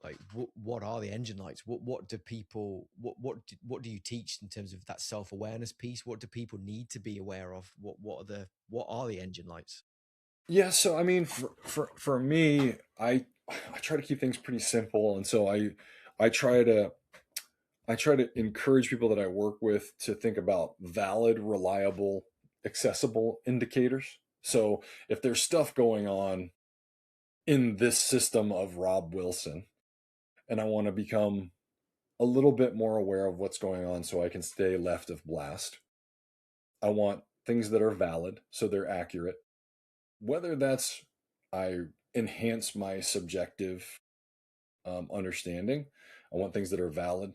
like, what are the engine lights? What do people, what do you teach in terms of that self-awareness piece? What do people need to be aware of? What are the engine lights? Yeah, so I mean, for me, I try to keep things pretty simple, and so I try to I try to encourage people that I work with to think about valid, reliable, accessible indicators. So if there's stuff going on in this system of Rob Wilson, and I want to become a little bit more aware of what's going on so I can stay left of blast, I want things that are valid, so they're accurate. Whether that's I enhance my subjective understanding, I want things that are valid,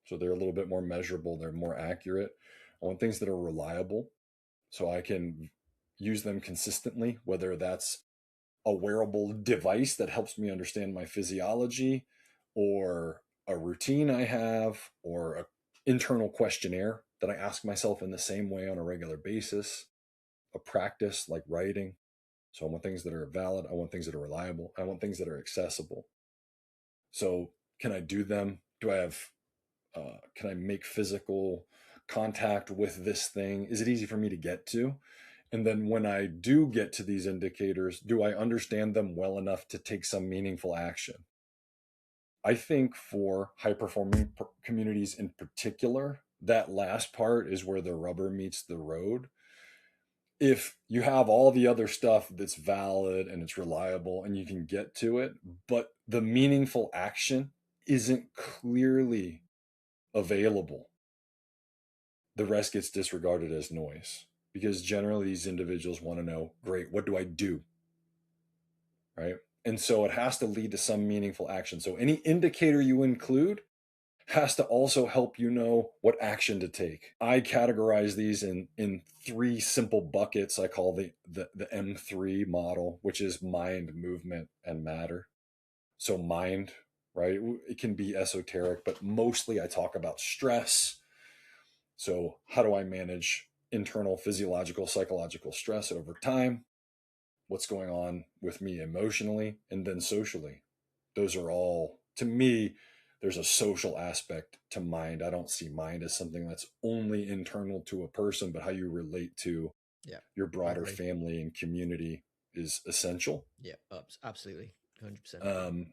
so they're a little bit more measurable, they're more accurate. I want things that are reliable, so I can use them consistently, whether that's a wearable device that helps me understand my physiology, or a routine I have, or an internal questionnaire that I ask myself in the same way on a regular basis, a practice like writing. So I want things that are valid, I want things that are reliable, I want things that are accessible. So can I do them? Do I have can I make physical contact with this thing? Is it easy for me to get to? And then when I do get to these indicators, do I understand them well enough to take some meaningful action? I think for high performing communities in particular, that last part is where the rubber meets the road. If you have all the other stuff that's valid and it's reliable and you can get to it, but the meaningful action isn't clearly available, the rest gets disregarded as noise because generally these individuals want to know, great, what do I do? Right. And so it has to lead to some meaningful action. So any indicator you include has to also help you know what action to take. I categorize these in three simple buckets. I call the M3 model, which is mind, movement, and matter. So mind, right? It can be esoteric, but mostly I talk about stress. So how do I manage internal physiological, psychological stress over time? What's going on with me emotionally and then socially? Those are all, to me, there's a social aspect to mind. I don't see mind as something that's only internal to a person, but how you relate to Yeah, your I broader agree. family and community is essential. Yeah, absolutely, 100%. Um,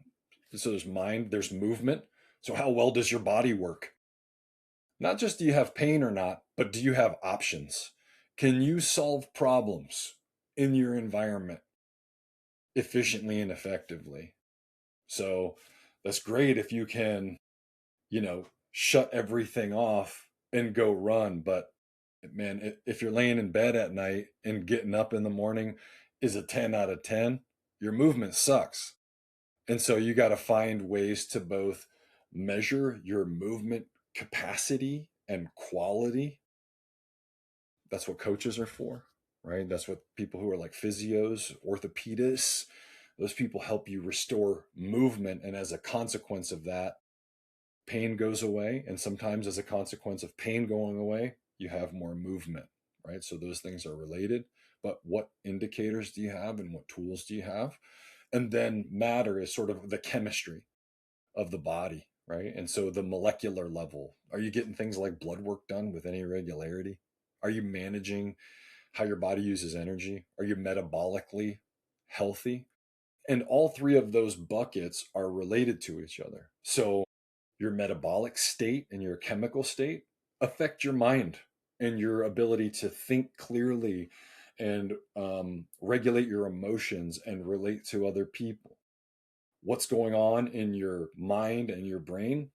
so there's mind, there's movement. So how well does your body work? Not just do you have pain or not, but do you have options? Can you solve problems in your environment efficiently and effectively? So that's great if you can, shut everything off and go run. But man, if you're laying in bed at night and getting up in the morning is a 10 out of 10, your movement sucks. And so you got to find ways to both measure your movement capacity and quality. That's what coaches are for, right? That's what people who are like physios, orthopedists, those people help you restore movement. And as a consequence of that, pain goes away. And sometimes, as a consequence of pain going away, you have more movement, right? So those things are related. But what indicators do you have and what tools do you have? And then matter is sort of the chemistry of the body, right? And so the molecular level, are you getting things like blood work done with any regularity? Are you managing how your body uses energy? Are you metabolically healthy? And all three of those buckets are related to each other. So your metabolic state and your chemical state affect your mind and your ability to think clearly and regulate your emotions and relate to other people. What's going on in your mind and your brain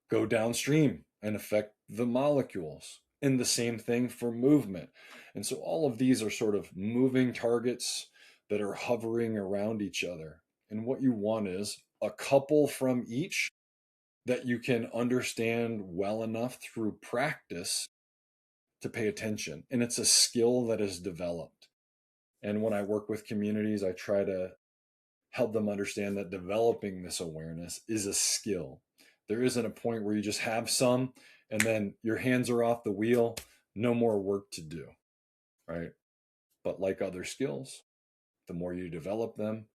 go downstream and affect the molecules. And the same thing for movement. And so all of these are sort of moving targets that are hovering around each other. And what you want is a couple from each that you can understand well enough through practice to pay attention. And it's a skill that is developed. And when I work with communities, I try to help them understand that developing this awareness is a skill. There isn't a point where you just have some and then your hands are off the wheel, no more work to do, right? But like other skills, the more you develop them,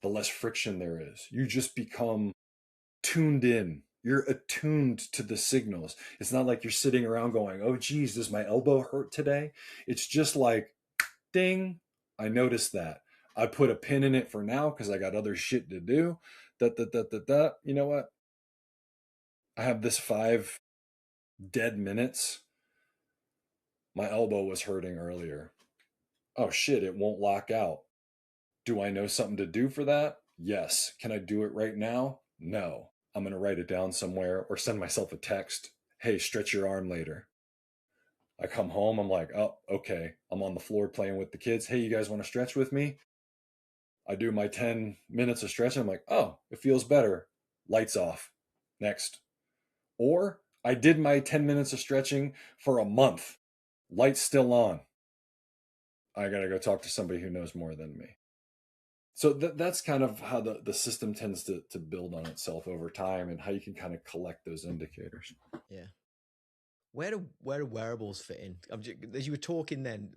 the less friction there is. You just become tuned in. You're attuned to the signals. It's not like you're sitting around going, oh, geez, does my elbow hurt today? It's just like, ding, I noticed that. I put a pin in it for now because I got other shit to do. Da. You know what? I have this 5 dead minutes. My elbow was hurting earlier. Oh shit, it won't lock out. Do I know something to do for that? Yes. Can I do it right now? No. I'm going to write it down somewhere or send myself a text. Hey, stretch your arm later. I come home, I'm like, oh, okay. I'm on the floor playing with the kids. Hey, you guys want to stretch with me? I do my 10 minutes of stretching. I'm like, oh, it feels better. Lights off. Next. Or I did my 10 minutes of stretching for a month. Lights still on. I got to go talk to somebody who knows more than me. So that's kind of how the system tends to build on itself over time and how you can kind of collect those indicators. Yeah. Where do wearables fit in? As you were talking, then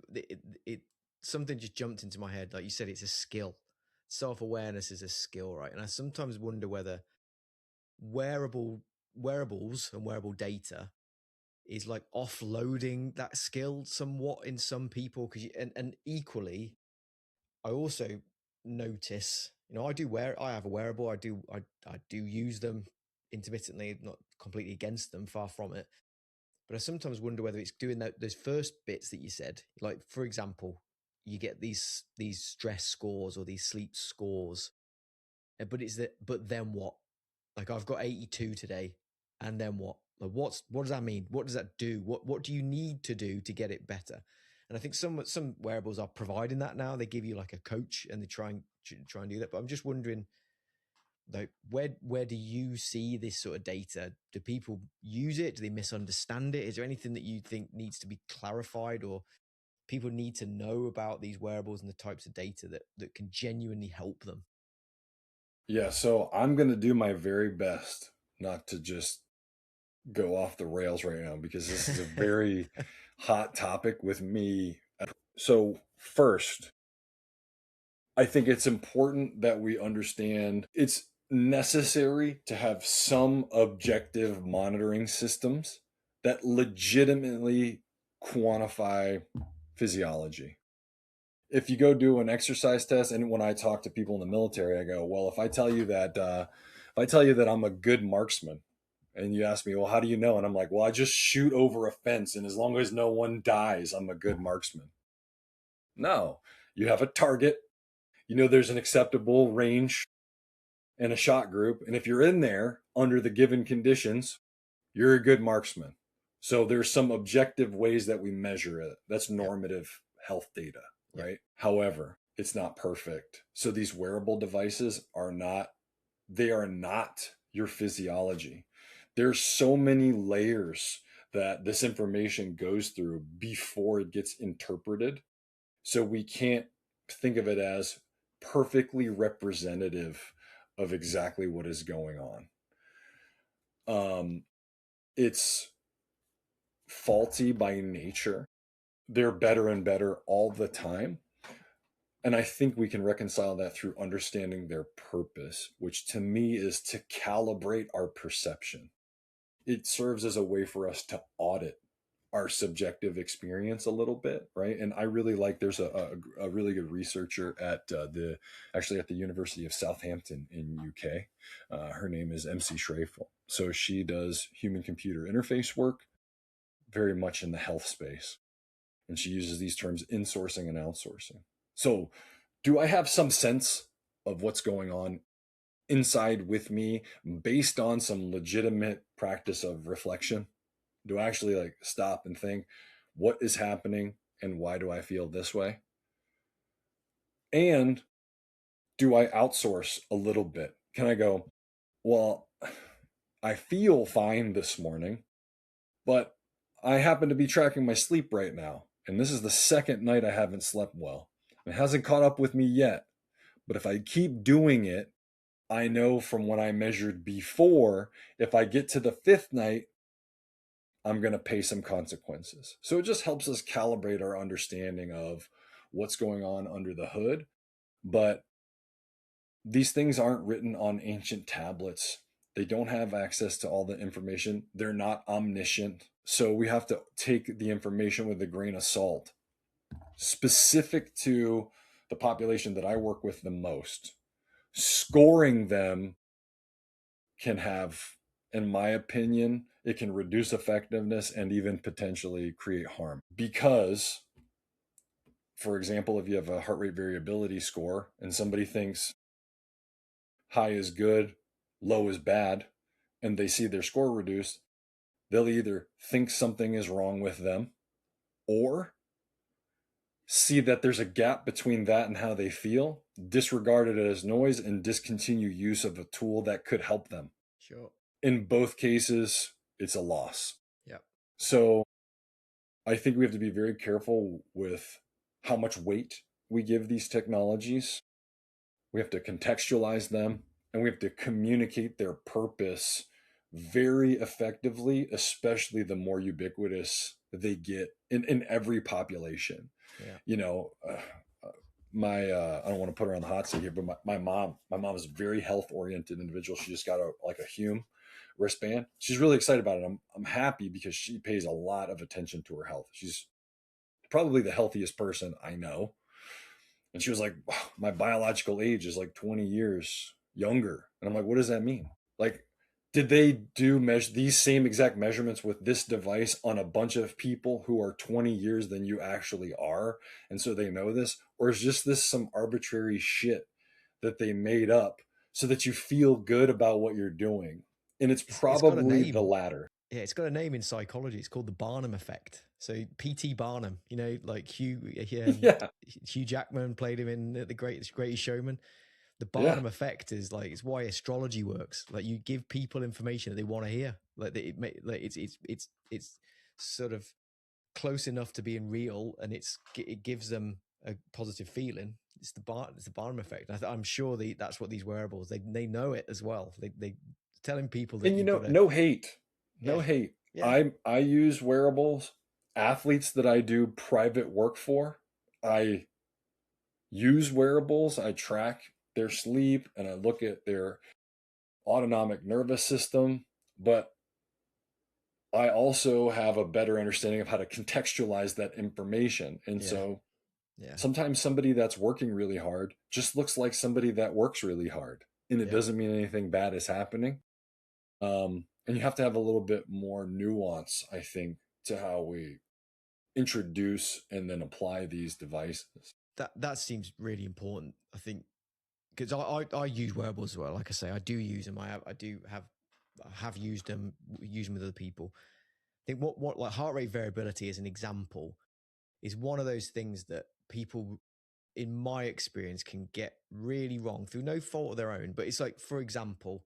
it something just jumped into my head. Like you said, it's a skill. Self-awareness is a skill, right? And I sometimes wonder whether wearables and wearable data is like offloading that skill somewhat in some people. Because and equally, I also notice, I have a wearable. I do use them intermittently, not completely against them, far from it. But I sometimes wonder whether it's doing those first bits that you said. Like, for example, you get these stress scores or these sleep scores, but then what? Like, I've got 82 today, and then what? Like, what does that mean? What does that do? What do you need to do to get it better? And I think some wearables are providing that now. They give you like a coach and they try and do that. But I'm just wondering, like, where do you see this sort of data? Do people use it? Do they misunderstand it? Is there anything that you think needs to be clarified, or people need to know about these wearables and the types of data that can genuinely help them? Yeah, so I'm going to do my very best not to just go off the rails right now because this is a very hot topic with me. So, first, I think it's important that we understand it's necessary to have some objective monitoring systems that legitimately quantify physiology. If you go do an exercise test, and when I talk to people in the military, I go, well, if I tell you that I'm a good marksman, and you ask me, well, how do you know? And I'm like, well, I just shoot over a fence, and as long as no one dies, I'm a good marksman. No, you have a target. You know, there's an acceptable range and a shot group, and if you're in there under the given conditions, you're a good marksman. So there's some objective ways that we measure it. That's normative health data, right? Yeah. However, it's not perfect. So these wearable devices they are not your physiology. There's so many layers that this information goes through before it gets interpreted. So we can't think of it as perfectly representative of exactly what is going on. It's faulty by nature. They're better and better all the time. And I think we can reconcile that through understanding their purpose, which to me is to calibrate our perception. It serves as a way for us to audit our subjective experience a little bit, right? And I really like, there's a really good researcher at at the University of Southampton in UK. Her name is MC Schrafel. So she does human computer interface work very much in the health space. And she uses these terms insourcing and outsourcing. So, do I have some sense of what's going on inside with me based on some legitimate practice of reflection? Do I actually like stop and think, what is happening and why do I feel this way? And do I outsource a little bit? Can I go, well, I feel fine this morning, but I happen to be tracking my sleep right now. And this is the second night I haven't slept well. It hasn't caught up with me yet. But if I keep doing it, I know from what I measured before, if I get to the fifth night, I'm going to pay some consequences. So it just helps us calibrate our understanding of what's going on under the hood. But these things aren't written on ancient tablets. They don't have access to all the information. They're not omniscient. So we have to take the information with a grain of salt. Specific to the population that I work with the most, scoring them can have, in my opinion, it can reduce effectiveness and even potentially create harm. Because, for example, if you have a heart rate variability score and somebody thinks high is good, low is bad, and they see their score reduced, they'll either think something is wrong with them or see that there's a gap between that and how they feel, disregard it as noise, and discontinue use of a tool that could help them. Sure. In both cases, it's a loss. Yeah. So I think we have to be very careful with how much weight we give these technologies. We have to contextualize them and we have to communicate their purpose very effectively, especially the more ubiquitous they get in every population. Yeah. You know, I don't want to put her on the hot seat here, but my mom is a very health oriented individual. She just got a Hume wristband. She's really excited about it. I'm happy because she pays a lot of attention to her health. She's probably the healthiest person I know. And she was like, wow, my biological age is like 20 years younger. And I'm like, what does that mean? Like, did they do these same exact measurements with this device on a bunch of people who are 20 years than you actually are? And so they know this? Or is just this some arbitrary shit that they made up so that you feel good about what you're doing? And it's It's got a probably the name. latter. Yeah, it's got a name in psychology. It's called the Barnum effect. So P.T. Barnum, like Yeah, Hugh Jackman played him in the Greatest Showman. The yeah. Barnum effect is like it's why astrology works. Like you give people information that they want to hear. Like it's sort of close enough to being real, and it gives them a positive feeling. It's the Barnum effect. I'm sure that's what these wearables they know it as well. They telling people that And you've got to no hate, no yeah hate. yeah I use wearables. Athletes that I do private work for, I use wearables. I track their sleep and I look at their autonomic nervous system, but I also have a better understanding of how to contextualize that information. And yeah so yeah sometimes somebody that's working really hard just looks like somebody that works really hard. And it yeah doesn't mean anything bad is happening. And you have to have a little bit more nuance, I think, to how we introduce and then apply these devices. that seems really important. I think because I use wearables as well. Like I say, I do use them. I have used them, use them with other people. I think what like heart rate variability as an example is one of those things that people, in my experience, can get really wrong through no fault of their own. But it's like, for example,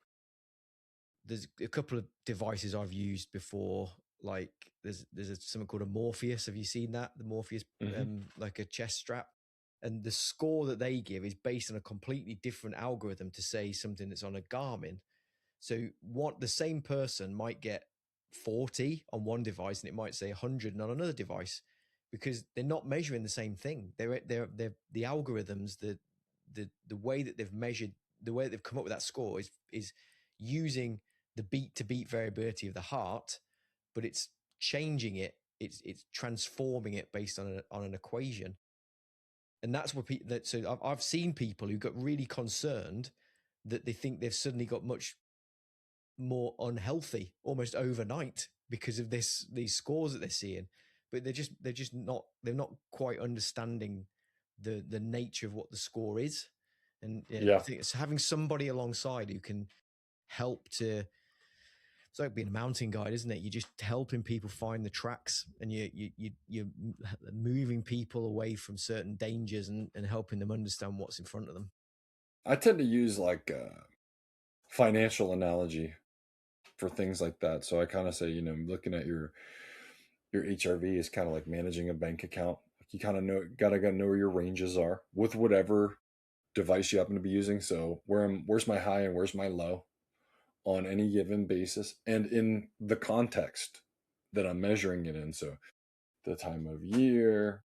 there's a couple of devices I've used before. Like something called a Morpheus. Have you seen that? The Morpheus, Hmm. like a chest strap. And the score that they give is based on a completely different algorithm to say something that's on a Garmin. So what the same person might get 40 on one device and it might say 100 on another device because they're not measuring the same thing. They're the algorithms, the way that they've measured, the way that they've come up with that score is using the beat to beat variability of the heart, but it's changing it. It's transforming it based on an equation. And that's what so I've seen people who got really concerned that they think they've suddenly got much more unhealthy almost overnight because of these scores that they're seeing, but they're not quite understanding the nature of what the score is. And yeah, I Yeah. think it's having somebody alongside who can help to, it's like being a mountain guide, isn't it? You're just helping people find the tracks, and you're moving people away from certain dangers and helping them understand what's in front of them. I tend to use like a financial analogy for things like that. So I kind of say, looking at your HRV is kind of like managing a bank account. Like you kind of gotta know where your ranges are with whatever device you happen to be using. So where's my high and where's my low on any given basis, and in the context that I'm measuring it in. So the time of year,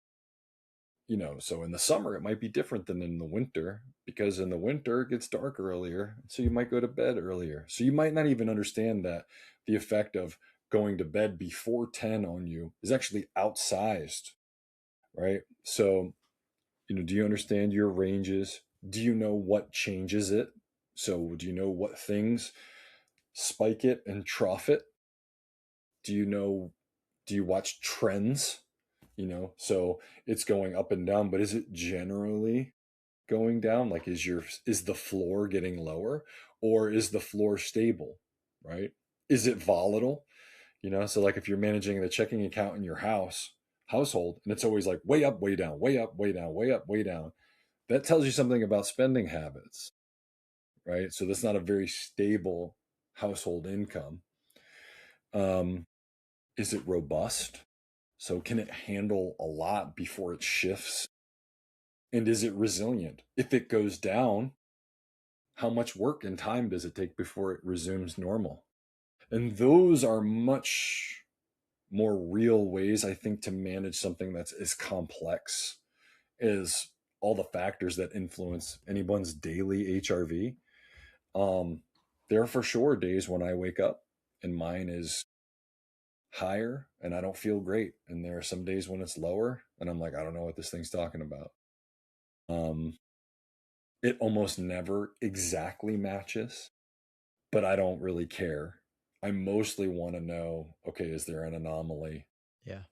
so in the summer it might be different than in the winter, because in the winter it gets dark earlier, so you might go to bed earlier, so you might not even understand that the effect of going to bed before 10 on you is actually outsized, right? So do you understand your ranges? Do you know what changes it? So do you know what things spike it and trough it? Do you watch trends? So it's going up and down, but is it generally going down? Like is the floor getting lower, or is the floor stable, right? Is it volatile? So like if you're managing the checking account in your household, and it's always like way up, way down, way up, way down, way up, way down, that tells you something about spending habits, right? So that's not a very stable household income. um is it robust? So can it handle a lot before it shifts? And is it resilient? If it goes down, how much work and time does it take before it resumes normal? And those are much more real ways, I think, to manage something that's as complex as all the factors that influence anyone's daily HRV. Um, there are for sure days when I wake up and mine is higher and I don't feel great. And there are some days when it's lower and I'm like, I don't know what this thing's talking about. Um, it almost never exactly matches, but I don't really care. I mostly want to know, okay, is there an anomaly? Yeah.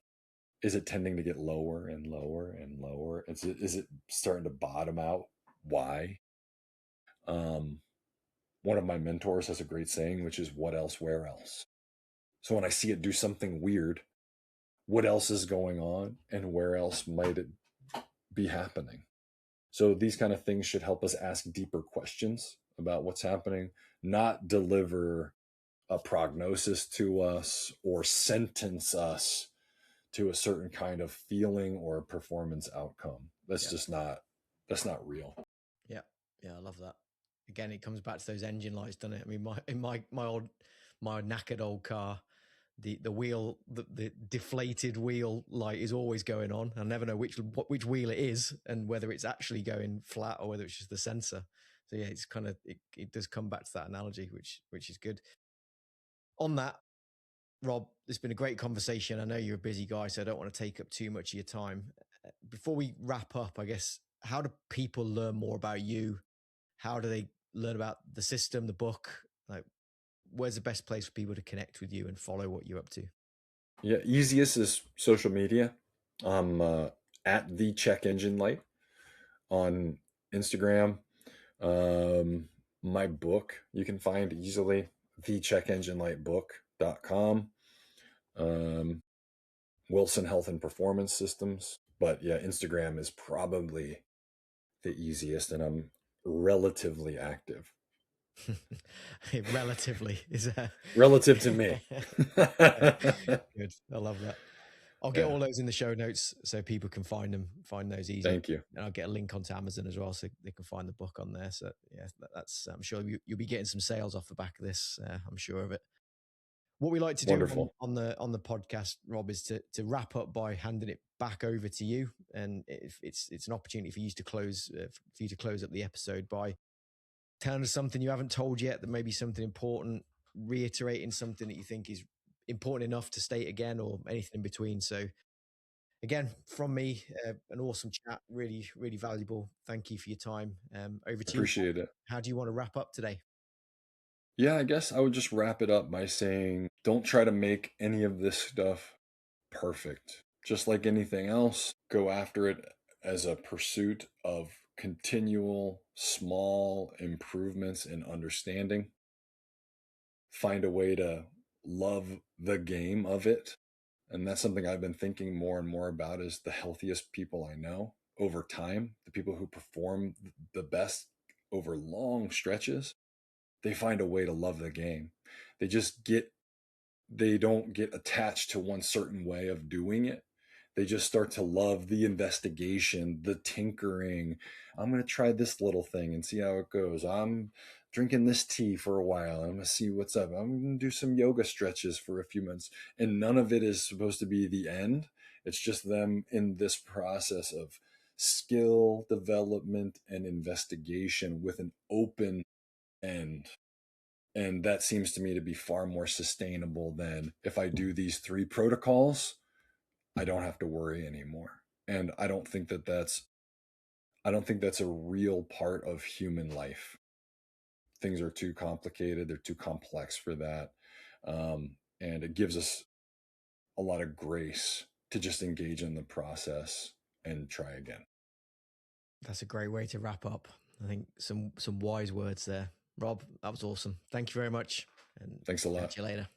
Is it tending to get lower and lower and lower? Is it starting to bottom out? Why? Um, One of my mentors has a great saying, which is what else, where else? So when I see it do something weird, what else is going on and where else might it be happening? So these kind of things should help us ask deeper questions about what's happening, not deliver a prognosis to us or sentence us to a certain kind of feeling or performance outcome. Yeah. That's not real. Yeah. Yeah. I love that. Again, it comes back to those engine lights, doesn't it? I mean, my knackered old car, the wheel, the deflated wheel light is always going on. I never know which wheel it is and whether it's actually going flat or whether it's just the sensor. So yeah, it's kind of, it does come back to that analogy, which is good. On that, Rob, it's been a great conversation. I know you're a busy guy, so I don't want to take up too much of your time. Before we wrap up, I guess, how do people learn more about you? How do they learn about the system, the book? Like, where's the best place for people to connect with you and follow what you're up to? Yeah, easiest is social media. I'm at the check engine light on Instagram. My book you can find easily, thecheckenginelightbook.com. Wilson Health and Performance Systems. But yeah, Instagram is probably the easiest, and I'm relatively active. Relatively is relative to me. Good. I love that. I'll get all those in the show notes so people can find those easy. Thank you. And I'll get a link onto Amazon as well so they can find the book on there. So yeah, that's, I'm sure you'll be getting some sales off the back of this. I'm sure of it. What we like to do on the podcast, Rob, is to wrap up by handing it back over to you. And it's an opportunity for you to close up the episode by telling us something you haven't told yet, that may be something important, reiterating something that you think is important enough to state again, or anything in between. So again, from me, an awesome chat, really, really valuable. Thank you for your time. Over to you. Appreciate it. How do you want to wrap up today? Yeah, I guess I would just wrap it up by saying, don't try to make any of this stuff perfect. Just like anything else, go after it as a pursuit of continual small improvements in understanding. Find a way to love the game of it. And that's something I've been thinking more and more about, is the healthiest people I know over time, the people who perform the best over long stretches, they find a way to love the game. They don't get attached to one certain way of doing it. They just start to love the investigation, the tinkering. I'm going to try this little thing and see how it goes. I'm drinking this tea for a while. I'm going to see what's up. I'm going to do some yoga stretches for a few months. And none of it is supposed to be the end. It's just them in this process of skill development and investigation with an open end. And that seems to me to be far more sustainable than, if I do these 3 protocols, I don't have to worry anymore. And I don't think that's a real part of human life. Things are too complicated. They're too complex for that. And it gives us a lot of grace to just engage in the process and try again. That's a great way to wrap up. I think some wise words there. Rob, that was awesome. Thank you very much. And thanks a lot. See you later.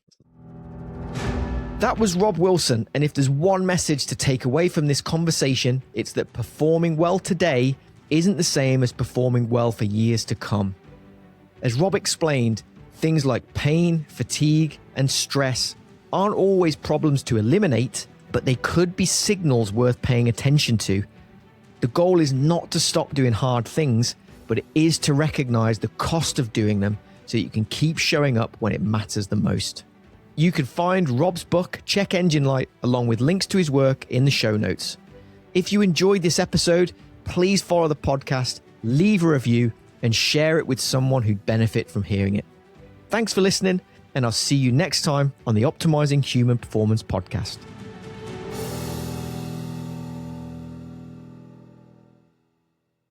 That was Rob Wilson. And if there's one message to take away from this conversation, it's that performing well today isn't the same as performing well for years to come. As Rob explained, things like pain, fatigue, and stress aren't always problems to eliminate, but they could be signals worth paying attention to. The goal is not to stop doing hard things, but it is to recognize the cost of doing them so that you can keep showing up when it matters the most. You can find Rob's book, Check Engine Light, along with links to his work in the show notes. If you enjoyed this episode, please follow the podcast, leave a review, and share it with someone who'd benefit from hearing it. Thanks for listening, and I'll see you next time on the Optimizing Human Performance podcast.